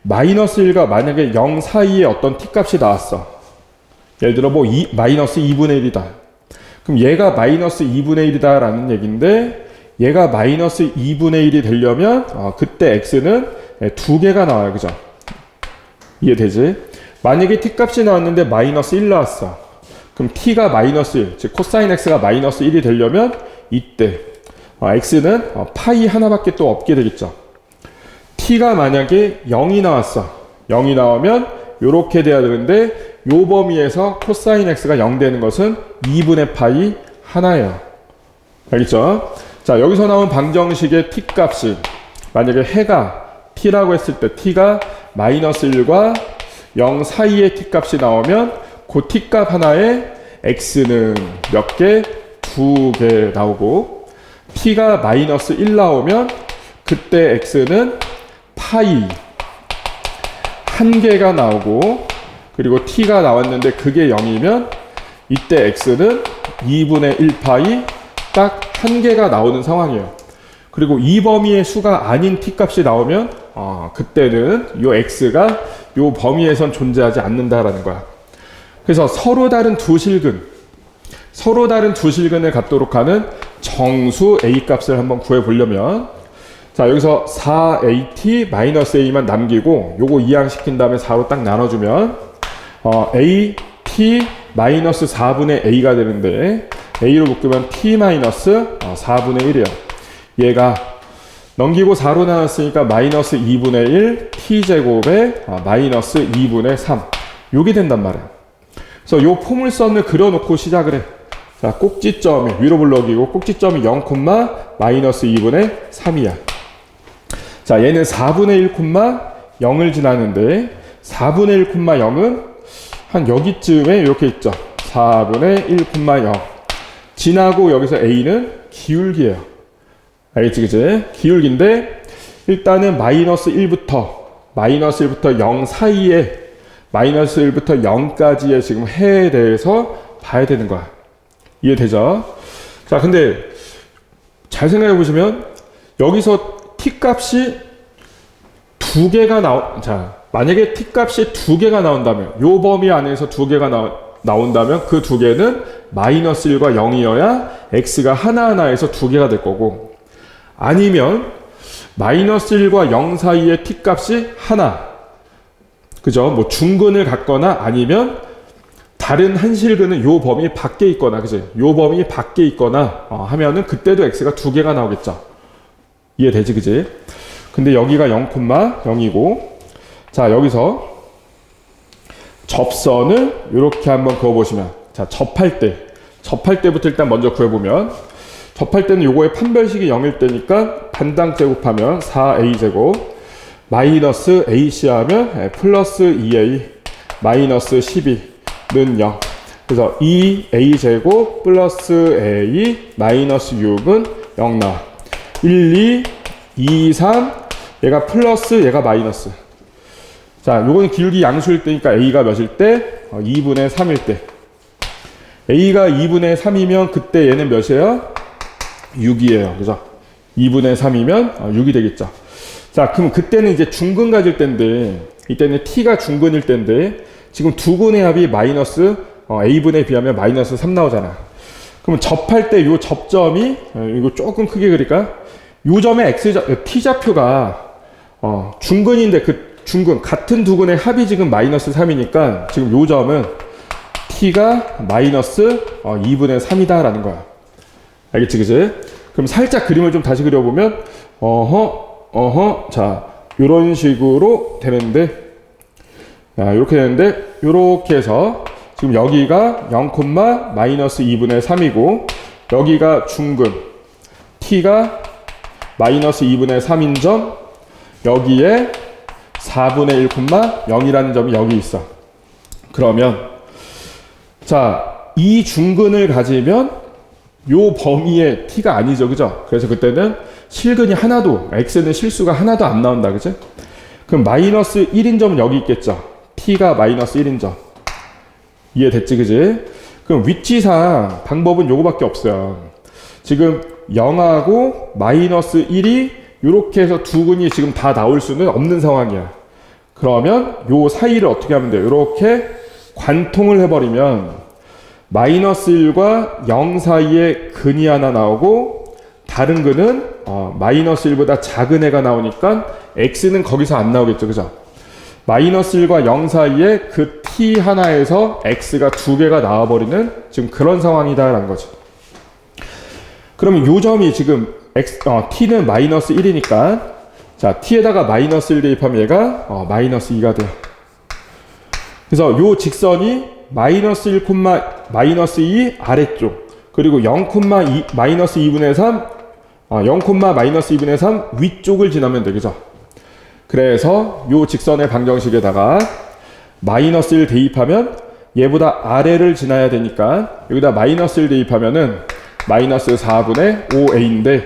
마이너스 1과 만약에 0 사이에 어떤 t 값이 나왔어. 예를 들어 뭐 마이너스 2분의 1이다. 그럼 얘가 마이너스 2분의 1이다 라는 얘기인데, 얘가 마이너스 2분의 1이 되려면 그때 x는 두 개가 나와요. 그죠? 이해되지? 만약에 t 값이 나왔는데 마이너스 1 나왔어. 그럼 t가 마이너스 1, 즉 코사인 x가 마이너스 1이 되려면 이때 x는 파이 하나밖에 또 없게 되겠죠. t가 만약에 0이 나왔어. 0이 나오면 이렇게 돼야 되는데, 요 범위에서 코사인 x가 0 되는 것은 2분의 파이 하나예요. 알겠죠? 자, 여기서 나온 방정식의 t 값이 만약에 해가 t라고 했을 때 t가 마이너스 1과 0 사이의 t 값이 나오면 그 t 값 하나에 x는 몇 개? 두 개 나오고, t가 마이너스 1 나오면 그때 x는 파이 한 개가 나오고, 그리고 t가 나왔는데 그게 0이면 이때 x는 2분의 1 파이 딱 한 개가 나오는 상황이에요. 그리고 이 범위의 수가 아닌 t 값이 나오면 그때는 요 x가 요 범위에선 존재하지 않는다라는 거야. 그래서 서로 다른 두 실근을 갖도록 하는 정수 a 값을 한번 구해 보려면, 자, 여기서 4at-a만 남기고 요거 이항시킨 다음에 4로 딱 나눠주면 at-4분의 a가 되는데, a로 묶으면 t-4분의 1이에요. 얘가 넘기고 4로 나눴으니까 마이너스 2분의 1 t제곱에 마이너스 2분의 3 요게 된단 말이야. 그래서 요 포물선을 그려놓고 시작을 해. 자, 꼭지점이 위로 불러기고 꼭지점이 0, 마이너스 2분의 3이야. 자, 얘는 4분의 1, 0을 지나는데 4분의 1, 0은 한 여기쯤에 이렇게 있죠. 4분의 1, 0 지나고 여기서 a는 기울기예요. 알겠지, 그치? 기울기인데 일단은 마이너스 1부터 0 사이에 마이너스 1부터 0까지의 지금 해에 대해서 봐야 되는 거야. 이해되죠? 자, 근데 잘 생각해 보시면 여기서 t 값이 두 개가 자, 만약에 t 값이 두 개가 나온다면, 요 범위 안에서 두 개가 나온다면 그 두 개는 마이너스 1과 0이어야 x가 하나하나에서 두 개가 될 거고, 아니면 마이너스 1과 0 사이의 t 값이 하나, 그죠? 뭐 중근을 갖거나 아니면 다른 한 실근은 요 범위 밖에 있거나, 그지? 요 범위 밖에 있거나 하면은 그때도 x가 두 개가 나오겠죠. 이해되지, 그지? 근데 여기가 0,0이고, 자, 여기서 접선을 이렇게 한번 그어보시면, 자, 접할 때부터 일단 먼저 구해보면, 접할 때는 요거의 판별식이 0일 때니까 반당 제곱하면 4a제곱 마이너스 ac 하면 플러스 2a 마이너스 12는 0. 그래서 2a제곱 플러스 a 마이너스 6은 0 나와. 1, 2, 3 얘가 플러스 얘가 마이너스. 자, 요거는 기울기 양수일 때니까 a가 몇일 때? 2분의 3일 때. a가 2분의 3이면 그때 얘는 몇이에요? 6이에요. 그죠? 2분의 3이면 6이 되겠죠. 자, 그럼 그때는 이제 중근 가질 때인데, 이때는 t가 중근일 때인데, 지금 두 근의 합이 마이너스 a분에 비하면 마이너스 3 나오잖아. 그러면 접할 때 요 접점이, 이거 조금 크게 그릴까? 요 점의 t좌표가 중근인데 그 중근, 같은 두 근의 합이 지금 마이너스 3이니까 지금 요 점은 t가 마이너스 2분의 3이다 라는 거야. 알겠지, 그지? 그럼 살짝 그림을 좀 다시 그려보면, 자, 요런 식으로 되는데, 이렇게 되는데, 요렇게 해서, 지금 여기가 0, 마이너스 2분의 3이고, 여기가 중근, t가 마이너스 2분의 3인 점, 여기에 4분의 1, 0이라는 점이 여기 있어. 그러면, 자, 이 중근을 가지면 요 범위의 t가 아니죠, 그죠? 그래서 그때는 실근이 하나도, x는 실수가 하나도 안 나온다, 그죠? 그럼 마이너스 1인 점은 여기 있겠죠? t가 마이너스 1인 점. 이해됐지, 그지? 그럼 위치상 방법은 요거밖에 없어요. 지금 0하고 마이너스 1이 이렇게 해서 두 근이 지금 다 나올 수는 없는 상황이야. 그러면 요 사이를 어떻게 하면 돼요? 이렇게 관통을 해버리면 마이너스 1과 0 사이에 근이 하나 나오고 다른 근은 마이너스 1보다 작은 애가 나오니까 x는 거기서 안 나오겠죠, 그죠? 마이너스 1과 0 사이에 그 t 하나에서 x가 두 개가 나와버리는 지금 그런 상황이다라는 거죠. 그러면 요 점이 지금 t는 마이너스 1이니까 자 t에다가 마이너스 1 대입하면 얘가 마이너스 2가 돼요. 그래서 요 직선이 마이너스 1, 마이너스 2 아래쪽 그리고 0, 마이너스 2분의 3 0, 마이너스 2분의 3 위쪽을 지나면 되겠죠. 그래서 요 직선의 방정식에다가 마이너스 1 대입하면 얘보다 아래를 지나야 되니까 여기다 마이너스 1 대입하면은 마이너스 4분의 5a인데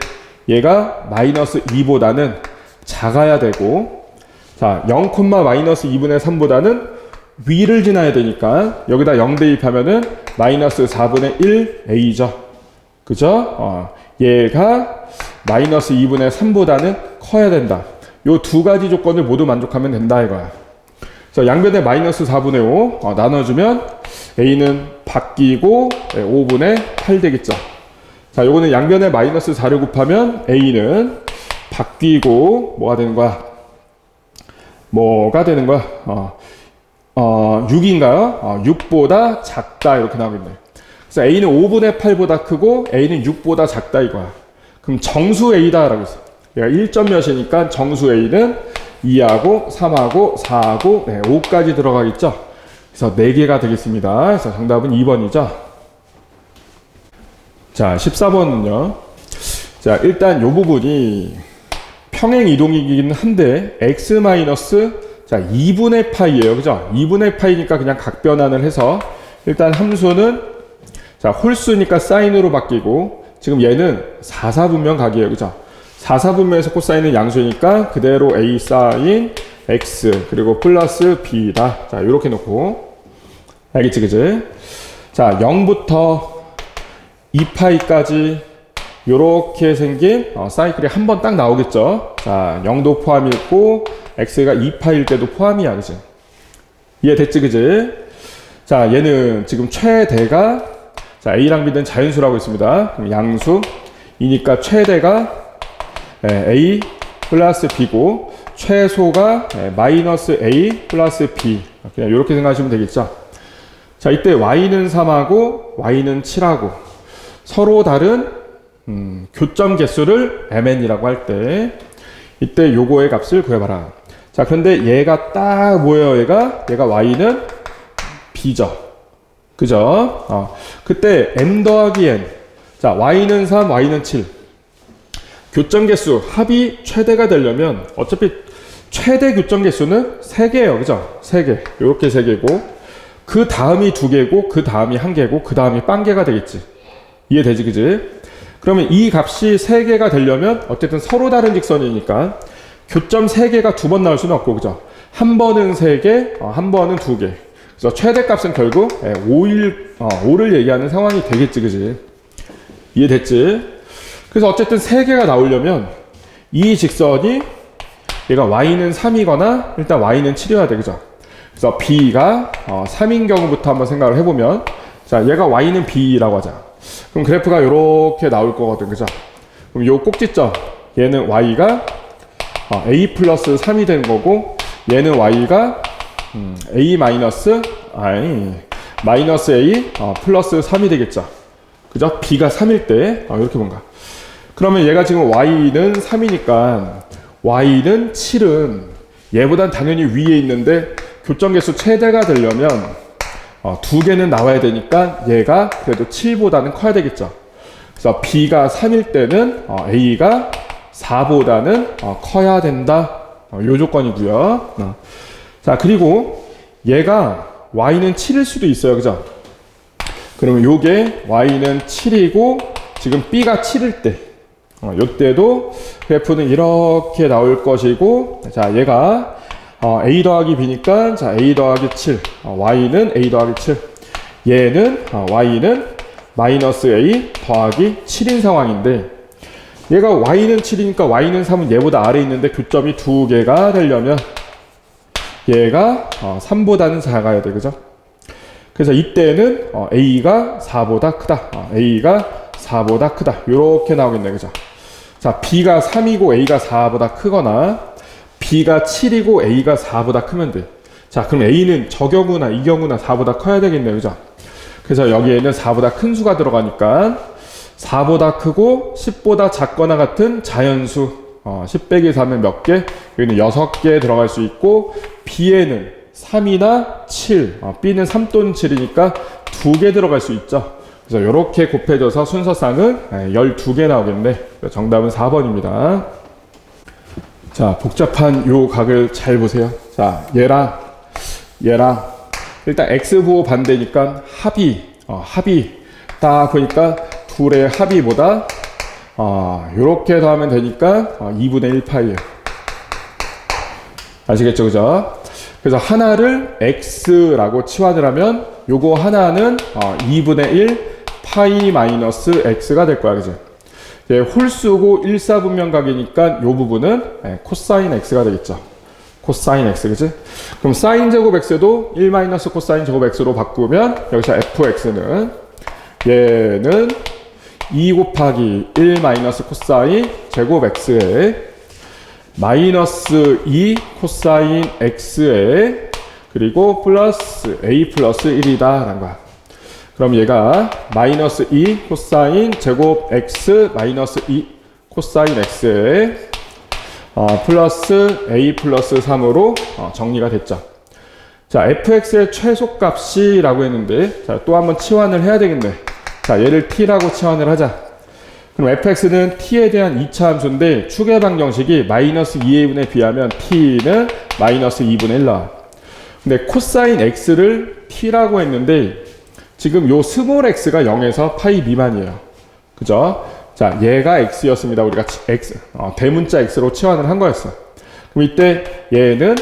얘가 마이너스 2보다는 작아야 되고 자 0, 마이너스 2분의 3보다는 위를 지나야 되니까 여기다 0 대입하면은 마이너스 4분의 1a죠. 그죠? 얘가 마이너스 2분의 3보다는 커야 된다. 요 두 가지 조건을 모두 만족하면 된다 이거야. 자, 양변에 마이너스 4분의 5 나눠주면 a는 바뀌고 5분의 8 되겠죠. 자, 요거는 양변에 마이너스 4를 곱하면 a는 바뀌고 뭐가 되는 거야? 뭐가 되는 거야? 6인가요? 6보다 작다 이렇게 나오겠네. 그래서 a는 5분의 8보다 크고 a는 6보다 작다 이거야. 그럼 정수 a다라고 했어. 얘가 1점 몇이니까 정수 a는 2하고 3하고 4하고 5까지 들어가겠죠. 그래서 4개가 되겠습니다. 그래서 정답은 2번이죠. 자, 14번은요. 자, 일단 요 부분이 평행 이동이긴 한데 x 마이너스 자 2분의 파이예요, 그죠? 2분의 파이니까 그냥 각변환을 해서 일단 함수는 자 홀수니까 사인으로 바뀌고 지금 얘는 4사분면 각이에요, 그죠? 4사분면에서 코사인은 양수니까 그대로 a 사인 x 그리고 플러스 b다. 자 이렇게 놓고 알겠지, 그지? 자 0부터 2파이까지 요렇게 생긴 사이클이 한 번 딱 나오겠죠. 자 0도 포함이 있고 x가 2파일 때도 포함이야, 그지? 이해됐지, 그지? 자 얘는 지금 최대가 자 a랑 b는 자연수라고 있습니다. 그럼 양수이니까 최대가 a 플러스 b고 최소가 마이너스 a 플러스 b 그냥 이렇게 생각하시면 되겠죠. 자 이때 y는 3하고 y는 7하고 서로 다른 교점 개수를 mn이라고 할 때 이때 요거의 값을 구해봐라. 자 그런데 얘가 딱 뭐예요? 얘가 y는 b죠. 그죠? 그때 m 더하기 n 자 y는 3 y는 7 교점 개수 합이 최대가 되려면 어차피 최대 교점 개수는 3개예요. 그죠? 3개. 요렇게 3개고 그 다음이 2개고 그 다음이 1개고 그 다음이 빵개가 되겠지. 이해되지, 그지? 그러면 이 값이 3개가 되려면 어쨌든 서로 다른 직선이니까 교점 3개가 2번 나올 수는 없고, 그죠? 한 번은 3개, 한 번은 2개. 그래서 최대값은 결국 5를 얘기하는 상황이 되겠지, 그지? 이해됐지? 그래서 어쨌든 3개가 나오려면 이 직선이 얘가 y는 3이거나 일단 y는 7이어야 돼, 그죠? 그래서 b가 3인 경우부터 한번 생각을 해보면 자 얘가 y는 b라고 하자. 그럼 그래프가 이렇게 나올 거거든, 그죠? 그럼 요 꼭지점 얘는 y가 a 플러스 3이 되는 거고 얘는 y가 a 마이너스 마이너스 a 플러스 3이 되겠죠. 그죠? b가 3일 때 이렇게 뭔가 그러면 얘가 지금 y는 3이니까 y는 7은 얘보단 당연히 위에 있는데 교점 개수 최대가 되려면 2개는 나와야 되니까 얘가 그래도 7보다는 커야 되겠죠. 그래서 b가 3일 때는 a가 4보다는 커야 된다. 요 조건이고요. 자 그리고 얘가 y는 7일 수도 있어요, 그죠? 그러면 요게 y는 7이고 지금 b가 7일 때 요때도 그래프는 이렇게 나올 것이고, 자 얘가 a 더하기 b니까 자 a 더하기 7, y는 a 더하기 7, 얘는 y는 마이너스 a 더하기 7인 상황인데, 얘가 y는 7이니까 y는 3은 얘보다 아래에 있는데 교점이 두 개가 되려면 얘가 3보다는 작아야 돼, 그죠? 그래서 이때는 a가 4보다 크다, a가 4보다 크다, 요렇게 나오겠네, 그죠? 자, b가 3이고 a가 4보다 크거나 b가 7이고 a가 4보다 크면 돼. 자, 그럼 a는 저 경우나 이 경우나 4보다 커야 되겠네, 그죠? 그래서 여기에는 4보다 큰 수가 들어가니까 4보다 크고 10보다 작거나 같은 자연수, 10 빼기 3은 몇 개? 여기는 6개 들어갈 수 있고, b에는 3이나 7, b는 3 또는 7이니까 2개 들어갈 수 있죠. 그래서 이렇게 곱해져서 순서상은 12개 나오겠네. 정답은 4번입니다. 자, 복잡한 요 각을 잘 보세요. 자, 얘랑 일단 x부호 반대니까 합이 딱 보니까 둘의 합이보다 요렇게 더하면 되니까 2분의 1 파이예요. 아시겠죠, 그죠? 그래서 하나를 x라고 치환을 하면 요거 하나는 2분의 1 파이 마이너스 x가 될 거야, 그죠? 홀수고 일사분면각이니까 요 부분은 코사인 x가 되겠죠. 코사인 x, 그지? 그럼 사인 제곱 x도 1 마이너스 코사인 제곱 x로 바꾸면 여기서 fx는 얘는 2 곱하기 1 마이너스 코사인 제곱 x에 마이너스 2 코사인 x에 그리고 플러스 a 플러스 1이다 라는 거야. 그럼 얘가 마이너스 2 코사인 제곱 x 마이너스 2 코사인 x에 플러스 a 플러스 3으로 정리가 됐죠. 자, fx의 최소값이 라고 했는데, 자, 또 한번 치환을 해야 되겠네. 자, 얘를 t라고 치환을 하자. 그럼 fx는 t에 대한 2차 함수인데 추계 방정식이 마이너스 2a분에 비하면 t는 마이너스 2분의 1 나와. 근데 코사인 x를 t라고 했는데 지금 요 스몰 x가 0에서 파이 미만이에요. 그죠? 자, 얘가 x였습니다. 우리가 x, 대문자 x로 치환을 한 거였어. 그럼 이때 얘는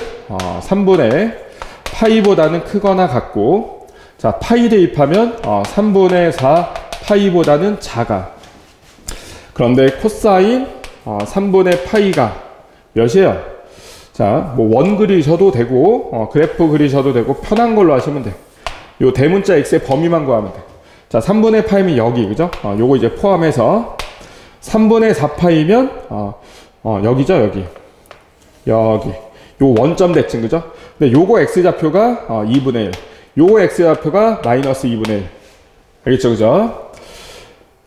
3분의 파이보다는 크거나 같고, 자, 파이 대입하면 3분의 4 파이보다는 작아. 그런데 코사인 3분의 파이가 몇이에요? 자, 뭐 원 그리셔도 되고 그래프 그리셔도 되고 편한 걸로 하시면 돼요. 요 대문자 x의 범위만 구하면 돼. 자, 3분의 파이면 여기, 그죠? 요거 이제 포함해서 3분의 4파이면 여기죠, 여기. 요 원점 대칭, 그죠? 근데 요거 x좌표가 2분의 1. 요거 x좌표가 마이너스 2분의 1. 알겠죠, 그죠?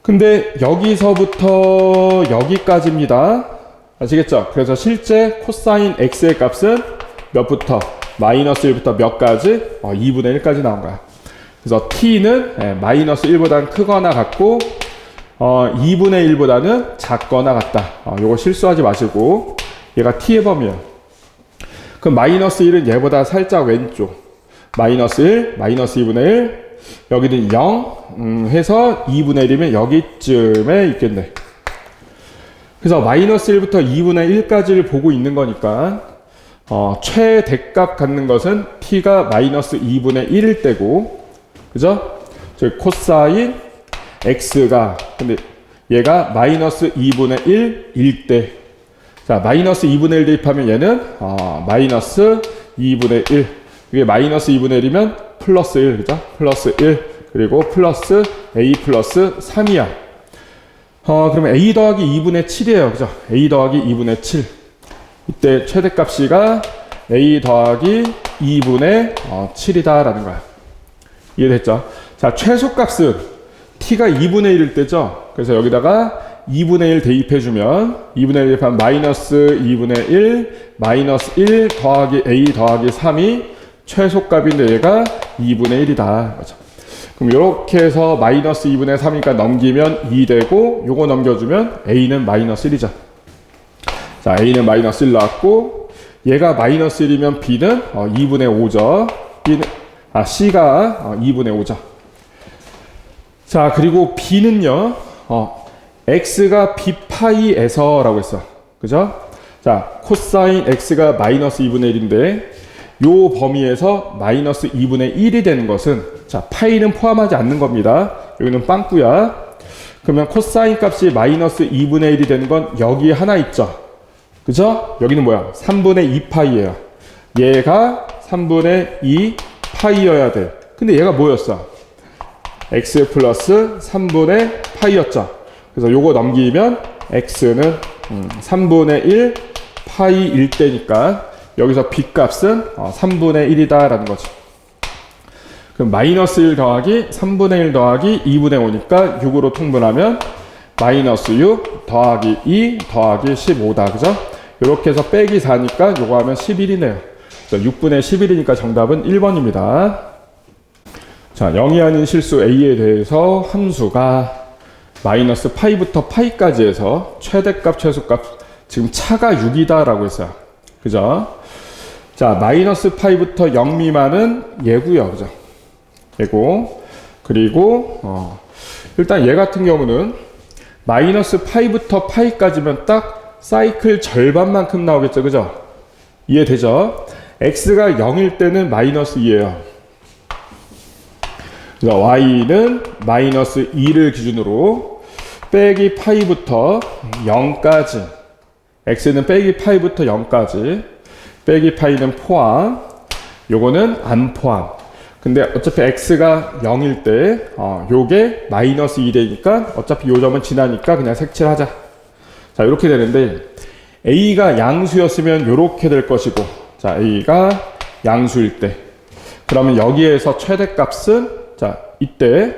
근데 여기서부터 여기까지입니다. 아시겠죠? 그래서 실제 코사인 x의 값은 몇부터? 마이너스 1부터 몇까지? 2분의 1까지 나온 거야. 그래서 t는 마이너스 1보다는 크거나 같고 2분의 1보다는 작거나 같다. 요거 실수하지 마시고, 얘가 t의 범위야. 그럼 마이너스 1은 얘보다 살짝 왼쪽. 마이너스 1, 마이너스 2분의 1, 여기는 0 해서 2분의 1이면 여기쯤에 있겠네. 그래서 마이너스 1부터 2분의 1까지를 보고 있는 거니까 최대값 갖는 것은 t가 마이너스 2분의 1일 때고, 그죠? 저기 코사인 x가, 근데 얘가 마이너스 2분의 1일 때, 자, 마이너스 2분의 1 대입하면 얘는 마이너스 2분의 1, 이게 마이너스 2분의 1이면 플러스 1, 그죠? 플러스 1, 그리고 플러스 a 플러스 3이야. 그러면 a 더하기 2분의 7이에요, 그죠? a 더하기 2분의 7. 이때 최대값이가 a 더하기 2분의 7이다 라는 거야. 이해됐죠? 자, 최소값은 t가 2분의 1일 때죠? 그래서 여기다가 2분의 1 대입해주면 2분의 1 대입하면 마이너스 2분의 1 마이너스 1 더하기 a 더하기 3이 최소값인데 얘가 2분의 1이다. 그렇죠? 그럼 이렇게 해서 마이너스 2분의 3이니까 넘기면 2 되고, 요거 넘겨주면 a는 마이너스 1이죠. 자, a는 마이너스 1 나왔고, 얘가 마이너스 1이면 b는 2분의 5죠. b는, c가 2분의 5죠. 자, 그리고 b는요, x가 b파이에서 라고 했어. 그죠? 자, 코사인 x가 마이너스 2분의 1인데, 요 범위에서 마이너스 2분의 1이 되는 것은, 자, 파이는 포함하지 않는 겁니다. 여기는 빵꾸야. 그러면 코사인 값이 마이너스 2분의 1이 되는 건 여기 하나 있죠. 그죠? 여기는 뭐야? 3분의 2파이예요. 얘가 3분의 2파이여야 돼. 근데 얘가 뭐였어? x 플러스 3분의 파이였죠. 그래서 요거 넘기면 x는 3분의 1 파이 1대니까 여기서 b 값은 3분의 1이다 라는 거지. 그럼 마이너스 1 더하기 3분의 1 더하기 2분의 5니까 6으로 통분하면 마이너스 6 더하기 2 더하기 15다. 그죠? 이렇게 해서 빼기 4니까 요거 하면 11이네요. 6분의 11이니까 정답은 1번입니다. 자, 0이 아닌 실수 a에 대해서 함수가 마이너스 파이부터 파이까지 해서 최대값, 최소값, 지금 차가 6이다 라고 했어요. 그죠? 자, 마이너스 파이부터 0 미만은 얘고요. 그죠? 얘고. 그리고, 일단 얘 같은 경우는 마이너스 파이부터 파이까지면 딱 사이클 절반만큼 나오겠죠. 그죠? 이해되죠? x가 0일 때는 마이너스 2예요. y는 마이너스 2를 기준으로 빼기 파이부터 0까지, x는 빼기 파이부터 0까지, 빼기 파이는 포함, 요거는 안 포함. 근데 어차피 x가 0일 때 요게 마이너스 2되니까 어차피 요 점은 지나니까 그냥 색칠하자. 자, 이렇게 되는데 a가 양수였으면 요렇게 될 것이고, 자, a가 양수일 때 그러면 여기에서 최대값은, 자, 이때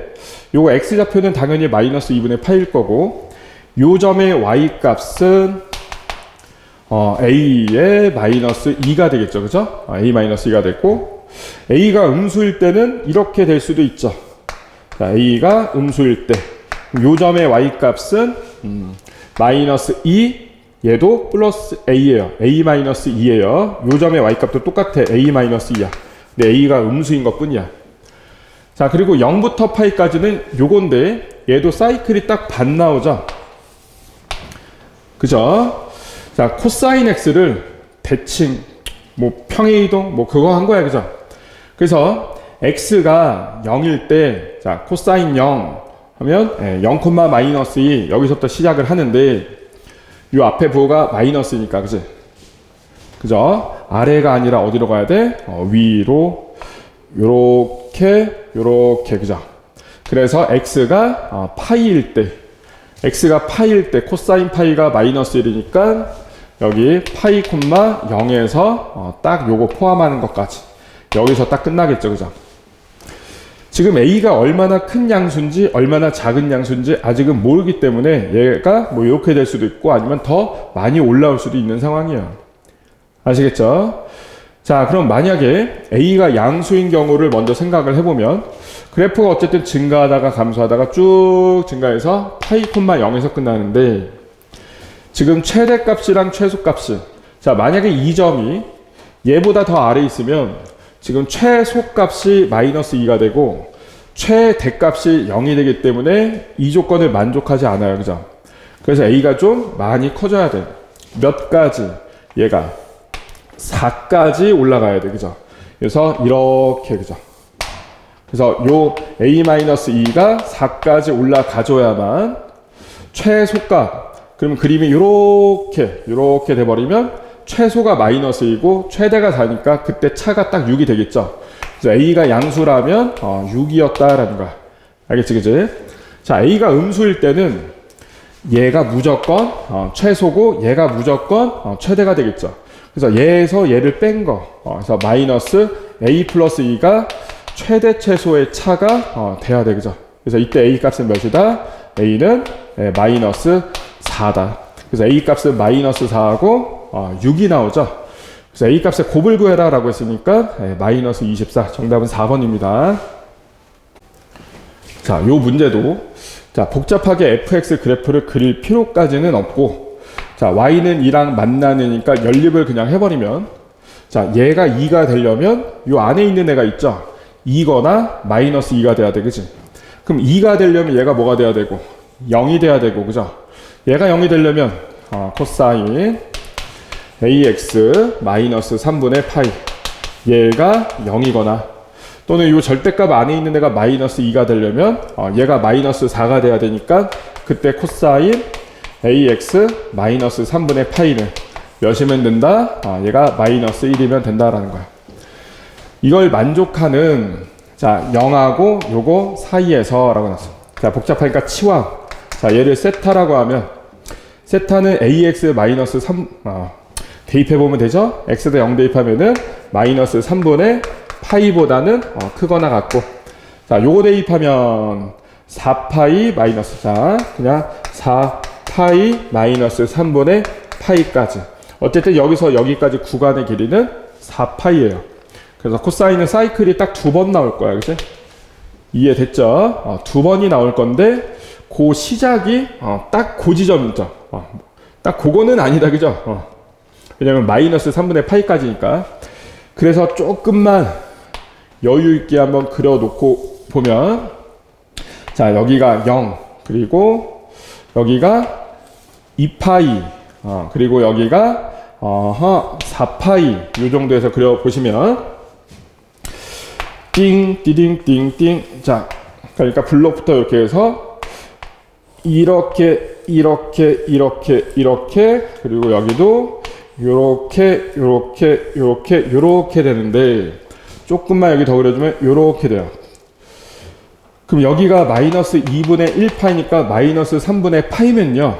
요거 x좌표는 당연히 마이너스 2분의 파일 거고, 요 점의 y값은 a의 마이너스 2가 되겠죠. 그죠? a 마이너스 2가 됐고, a가 음수일 때는 이렇게 될 수도 있죠. 자, a가 음수일 때 요 점의 y값은 마이너스 2, 얘도 플러스 a예요. a 마이너스 2예요. 요 점의 y값도 똑같아. a 마이너스 2야. 근데 a가 음수인 것 뿐이야. 자, 그리고 0부터 파이까지는 요건데 얘도 사이클이 딱 반 나오죠. 그죠? 자, 코사인 x를 대칭, 뭐 평행 이동, 뭐 그거 한 거야. 그죠? 그래서 x가 0일 때, 자, 코사인 0 하면 0, 마이너스 2 여기서부터 시작을 하는데, 요 앞에 부호가 마이너스니까, 그지? 그죠? 아래가 아니라 어디로 가야 돼? 위로, 요렇게, 그죠? 그래서 x가 파이일 때, 코사인 파이가 마이너스 1이니까, 여기 파이, 0에서 딱 요거 포함하는 것까지. 여기서 딱 끝나겠죠, 그죠? 지금 a가 얼마나 큰 양수인지 얼마나 작은 양수인지 아직은 모르기 때문에 얘가 뭐 이렇게 될 수도 있고 아니면 더 많이 올라올 수도 있는 상황이에요. 아시겠죠? 자, 그럼 만약에 a가 양수인 경우를 먼저 생각을 해보면, 그래프가 어쨌든 증가하다가 감소하다가 쭉 증가해서 파이, 0에서 끝나는데, 지금 최대값이랑 최소값이, 자, 만약에 이 점이 얘보다 더 아래에 있으면 지금 최소값이 마이너스 2가 되고 최대값이 0이 되기 때문에 이 조건을 만족하지 않아요. 그죠? 그래서 a가 좀 많이 커져야 돼. 몇 가지? 얘가 4까지 올라가야 돼. 그죠? 그래서 이렇게, 그죠? 그래서 요 a-2가 4까지 올라가줘야만 최소값, 그러면 그림이 요렇게 돼버리면 최소가 마이너스 2고 최대가 4니까 그때 차가 딱 6이 되겠죠. 그래서 a가 양수라면 6이었다라는 거야. 알겠지, 그지? 자, a가 음수일 때는 얘가 무조건 최소고 얘가 무조건 최대가 되겠죠. 그래서 얘에서 얘를 뺀 거, 그래서 마이너스 a 플러스 2가 최대 최소의 차가 돼야 되겠죠. 그래서 이때 a 값은 몇이다? a는 마이너스 4다. 그래서 a 값은 마이너스 4하고 6이 나오죠. 그래서 a 값의 곱을 구해라 라고 했으니까 마이너스 24. 정답은 4번입니다. 자, 요 문제도, 자, 복잡하게 fx 그래프를 그릴 필요까지는 없고, 자, y는 2랑 만나느니까 연립을 그냥 해버리면, 자, 얘가 2가 되려면 요 안에 있는 애가 있죠. 2거나 마이너스 2가 돼야 돼. 그치? 그럼 2가 되려면 얘가 뭐가 돼야 되고 0이 돼야 되고 그죠? 얘가 0이 되려면 코사인 ax 마이너스 3분의 파이 얘가 0이거나 또는 이 절대값 안에 있는 애가 마이너스 2가 되려면 얘가 마이너스 4가 돼야 되니까 그때 코사인 ax 마이너스 3분의 파이는 몇이면 된다? 얘가 마이너스 1이면 된다라는 거야. 이걸 만족하는 자 0하고 요거 사이에서 라고 나왔어. 자 복잡하니까 치환. 자 얘를 세타라고 하면 세타는 ax 마이너스 3 대입해보면 되죠? x에다 0 대입하면은 마이너스 3분의 파이보다는 크거나 같고 자 요거 대입하면 4파이 마이너스 자 그냥 4파이 마이너스 3분의 파이까지 어쨌든 여기서 여기까지 구간의 길이는 4파이예요. 그래서 코사인은 사이클이 딱 2번 나올 거야 그치? 이해됐죠? 2번이 나올 건데 그 시작이 딱 그 지점이죠. 딱 그거는 아니다 그죠? 왜냐면 마이너스 3분의 파이까지니까. 그래서 조금만 여유 있게 한번 그려놓고 보면 자 여기가 0 그리고 여기가 2파이 그리고 여기가 4파이 요 정도에서 그려보시면 띵 띠딩 띵띵 자 그러니까 블록부터 이렇게 해서 이렇게 그리고 여기도 요렇게 되는데 조금만 여기 더 그려주면 요렇게 돼요. 그럼 여기가 마이너스 2분의 1파이니까 마이너스 3분의 파이면요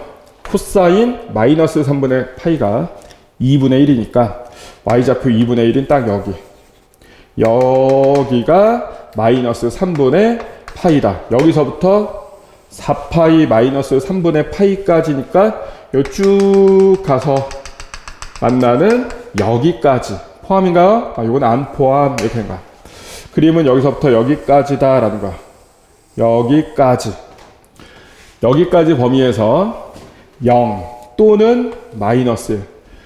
코사인 마이너스 3분의 파이가 2분의 1이니까 y좌표 2분의 1은 딱 여기가 마이너스 3분의 파이다. 여기서부터 4파이 마이너스 3분의 파이까지니까 요 쭉 가서 만나는 여기까지 포함인가요? 이건 안 포함 이렇게 된 거야. 그림은 여기서부터 여기까지다 라는 거야. 여기까지 범위에서 0 또는 마이너스 1.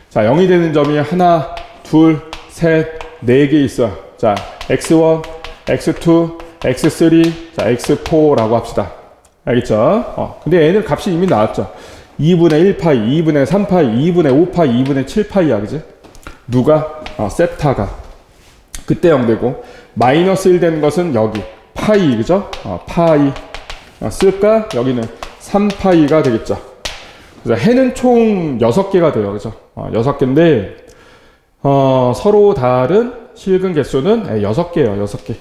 자 0이 되는 점이 하나 둘 셋 4개 있어요. 자 x1 x2 x3 자 x4라고 합시다. 알겠죠? 근데 얘는 값이 이미 나왔죠. 2분의 1파이, 2분의 3파이, 2분의 5파이, 2분의 7파이야, 그지? 누가? 세타가. 그때 0 되고, 마이너스 1 되는 것은 여기. 파이, 그죠? 파이. 쓸까? 여기는 3파이가 되겠죠. 그래서 해는 총 6개가 돼요, 그죠? 6개인데, 서로 다른 실근 개수는 6개예요, 6개.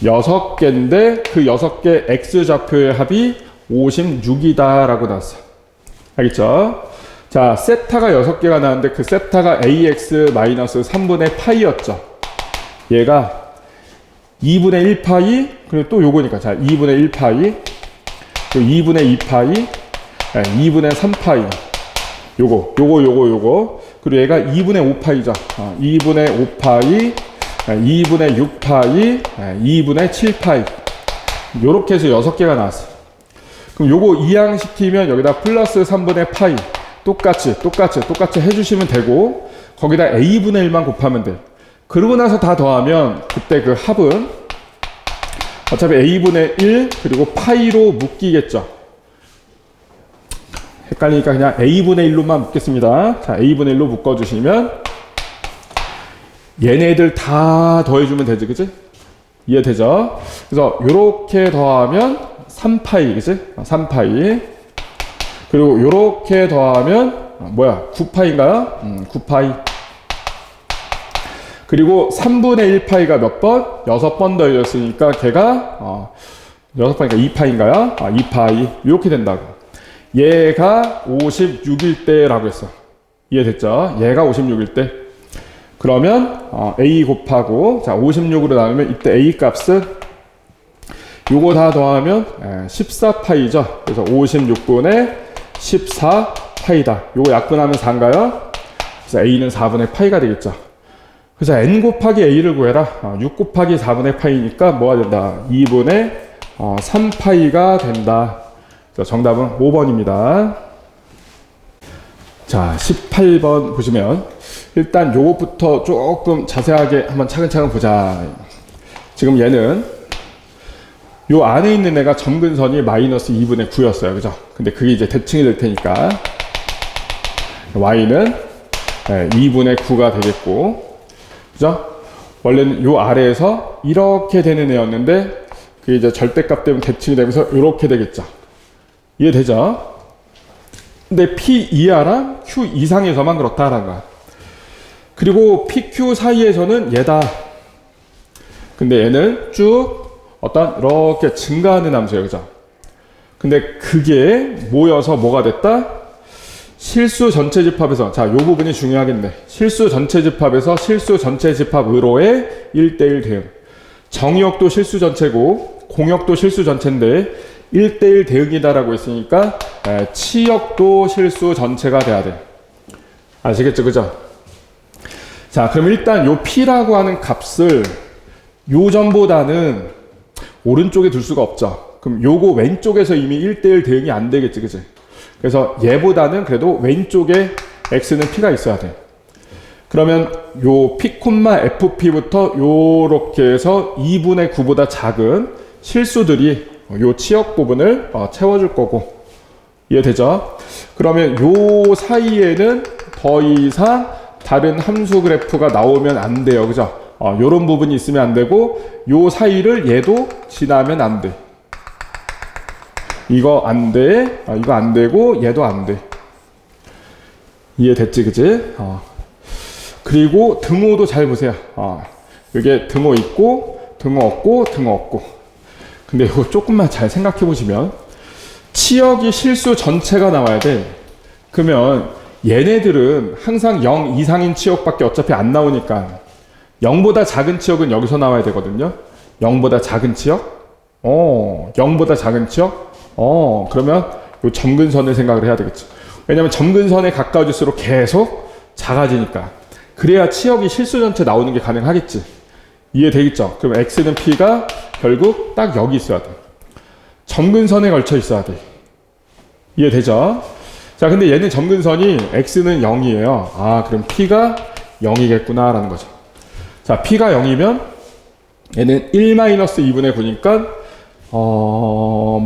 6개인데, 그 6개 x좌표의 합이 56이다 라고 나왔어. 알겠죠? 자, 세타가 6개가 나왔는데 그 세타가 ax-3분의 파이였죠. 얘가 2분의 1파이, 그리고 또 요거니까. 자, 2분의 1파이, 그리고 2분의 2파이, 2분의 3파이. 요거. 그리고 얘가 2분의 5파이죠. 2분의 5파이, 2분의 6파이, 2분의 7파이. 요렇게 해서 6개가 나왔어요. 그럼 요거 이항시키면 여기다 플러스 3분의 파이 똑같이 해주시면 되고 거기다 a분의 1만 곱하면 돼. 그러고 나서 다 더하면 그때 그 합은 어차피 a분의 1 그리고 파이로 묶이겠죠. 헷갈리니까 그냥 a분의 1로만 묶겠습니다. 자, a분의 1로 묶어주시면 얘네들 다 더해주면 되지, 그치? 이해되죠? 그래서 요렇게 더하면 3파이, 그치? 3파이. 그리고 요렇게 더하면, 9파이인가요? 9파이. 그리고 3분의 1파이가 몇 번? 6번 더해졌으니까 걔가, 6파이니까 2파이인가요? 2파이. 이렇게 된다고. 얘가 56일 때라고 했어. 이해됐죠? 얘가 56일 때. 그러면, A 곱하고, 자, 56으로 나누면 이때 A 값은 요거 다 더하면 14파이죠. 그래서 56분의 14파이다. 요거 약분하면 4인가요? 그래서 A는 4분의 파이가 되겠죠. 그래서 N 곱하기 A를 구해라. 6 곱하기 4분의 파이니까 뭐가 된다? 2분의 3파이가 된다. 그래서 정답은 5번입니다. 자, 18번 보시면 일단 요것부터 조금 자세하게 한번 차근차근 보자. 지금 얘는 요 안에 있는 애가 점근선이 마이너스 2분의 9였어요. 그죠? 근데 그게 이제 대칭이 될 테니까 y는 2분의 9가 되겠고, 그죠? 원래는 요 아래에서 이렇게 되는 애였는데 그게 이제 절대값 때문에 대칭이 되면서 이렇게 되겠죠. 이해되죠? 근데 P 이하랑 Q 이상에서만 그렇다라는 거야. 그리고 PQ 사이에서는 얘다. 근데 얘는 쭉 어떤 이렇게 증가하는 함수예요. 그죠? 근데 그게 모여서 뭐가 됐다? 실수 전체 집합에서, 자, 요 부분이 중요하겠네. 실수 전체 집합에서 실수 전체 집합으로의 1대1 대응. 정의역도 실수 전체고 공역도 실수 전체인데 1대1 대응이다라고 했으니까 치역도 실수 전체가 돼야 돼. 아시겠죠? 그죠? 자, 그럼 일단 요 P라고 하는 값을 요점보다는 오른쪽에 둘 수가 없죠. 그럼 요거 왼쪽에서 이미 1대1 대응이 안 되겠지, 그치? 그래서 얘보다는 그래도 왼쪽에 X는 P가 있어야 돼. 그러면 요 P, FP부터 요렇게 해서 2분의 9보다 작은 실수들이 요 치역 부분을 채워줄 거고. 이해되죠? 그러면 요 사이에는 더 이상 다른 함수 그래프가 나오면 안 돼요. 그죠? 요런 부분이 있으면 안 되고, 요 사이를 얘도 지나면 안 돼. 이거 안 돼. 이거 안 되고, 얘도 안 돼. 이해됐지, 그지? 그리고 등호도 잘 보세요. 이게 등호 있고, 등호 없고, 등호 없고. 근데 이거 조금만 잘 생각해 보시면, 치역이 실수 전체가 나와야 돼. 그러면 얘네들은 항상 0 이상인 치역밖에 어차피 안 나오니까 0보다 작은 치역은 여기서 나와야 되거든요. 0보다 작은 치역? 0보다 작은 치역? 그러면 요 점근선을 생각을 해야 되겠죠. 왜냐면 점근선에 가까워질수록 계속 작아지니까. 그래야 치역이 실수 전체 나오는 게 가능하겠지. 이해되겠죠? 그럼 X는 P가 결국 딱 여기 있어야 돼. 점근선에 걸쳐 있어야 돼. 이해되죠? 자, 근데 얘는 점근선이 X는 0이에요. 그럼 P가 0이겠구나 라는 거죠. 자, P가 0이면 얘는 1-2분의 9니까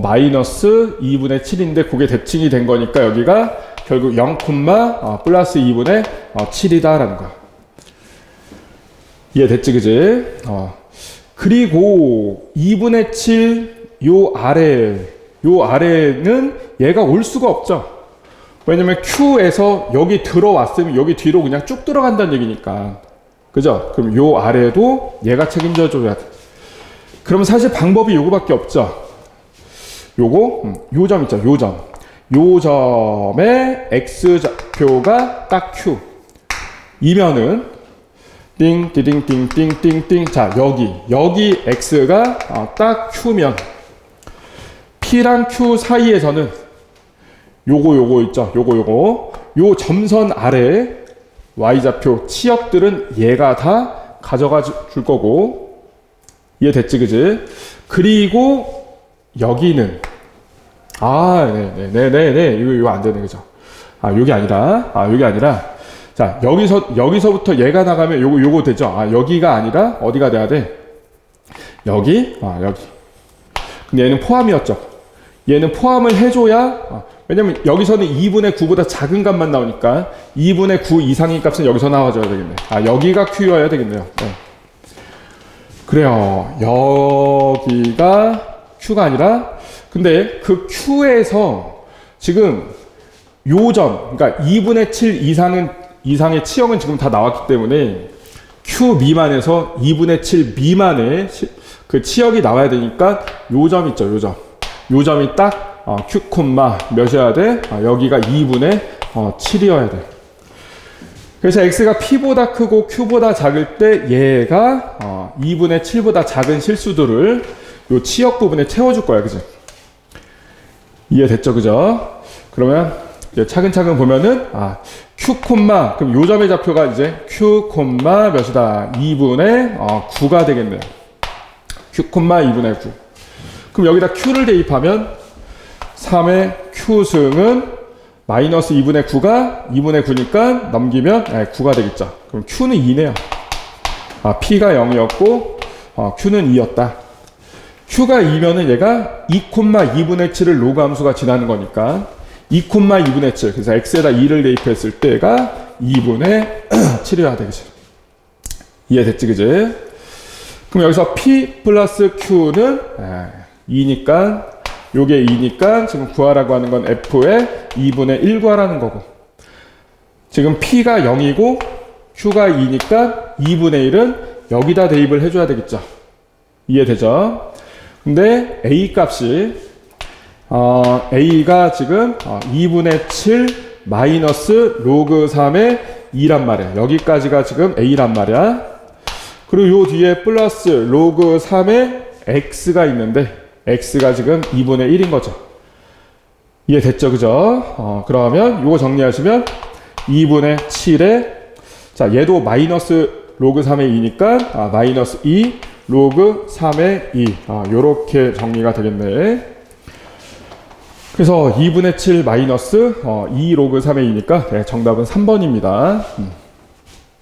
마이너스 2분의 7인데 그게 대칭이 된 거니까 여기가 결국 0, 플러스 2분의 7이다 라는 거야. 이해됐지, 그지? 그리고 2분의 7 요 아래는 얘가 올 수가 없죠. 왜냐면 Q에서 여기 들어왔으면 여기 뒤로 그냥 쭉 들어간다는 얘기니까. 그죠? 그럼 요 아래도 얘가 책임져 줘야 돼. 그럼 사실 방법이 요거밖에 없죠. 요거, 요 점 있죠. 요 점. 요 점에 X좌표가 딱 Q. 이면은 띵띵띵띵띵띵. 자, 여기 X가 딱 Q면 P랑 Q 사이에서는 요거 있죠. 요거. 요 점선 아래 Y좌표 치역들은 얘가 다 가져가 줄 거고. 이해됐지, 그지? 그리고 여기는 네네네. 이거 안 되네, 그죠? 요게 아니라. 자, 여기서부터 얘가 나가면 요거 되죠? 여기가 아니라 어디가 돼야 돼? 여기. 근데 얘는 포함이었죠. 얘는 포함을 해줘야, 왜냐면 여기서는 2분의 9보다 작은 값만 나오니까 2분의 9 이상인 값은 여기서 나와줘야 되겠네. 여기가 Q여야 되겠네요. 네. 그래요. 여기가 Q가 아니라, 근데 그 Q에서 지금 요 점, 그러니까 2분의 7 이상의 치역은 지금 다 나왔기 때문에 Q 미만에서 2분의 7 미만의 그 치역이 나와야 되니까 요 점 있죠, 요 점. 요 점이 딱 Q, 몇이어야 돼? 여기가 2분의 7이어야 돼. 그래서 X가 P보다 크고 Q보다 작을 때 얘가 2분의 7보다 작은 실수들을 요 치역 부분에 채워줄 거야, 그지? 이해됐죠, 그죠? 그러면 이제 차근차근 보면은 Q, 그럼 요 점의 좌표가 이제 Q, 몇이다? 2분의 9가 되겠네요. Q, 2분의 9. 그럼 여기다 Q를 대입하면 3의 Q승은 마이너스 2분의 9가 2분의 9니까 넘기면 9가 되겠죠. 그럼 Q는 2네요. P가 0이었고 Q는 2였다. q가 2면은 얘가 2,2분의 7을 로그 함수가 지나는 거니까 2,2분의 7. 그래서 x에다 2를 대입했을 때가 2분의 7이어야 되겠지. 이해됐지, 그지? 그럼 여기서 p 플러스 q는 2니까 요게 2니까 지금 구하라고 하는 건 f의 2분의 1 구하라는 거고, 지금 p가 0이고 q가 2니까 2분의 1은 여기다 대입을 해줘야 되겠죠. 이해되죠? 근데 a 값이 a가 지금 2분의 7 마이너스 로그 3의 2란 말이야. 여기까지가 지금 a란 말이야. 그리고 요 뒤에 플러스 로그 3의 x가 있는데 x가 지금 2분의 1인 거죠. 이해됐죠? 그죠? 그러면 요거 정리하시면 2분의 7에, 자, 얘도 마이너스 로그 3의 2니까 마이너스 2 로그 3의 2. 요렇게 정리가 되겠네. 그래서 2분의 7 마이너스 2 로그 3의 2니까 정답은 3번입니다.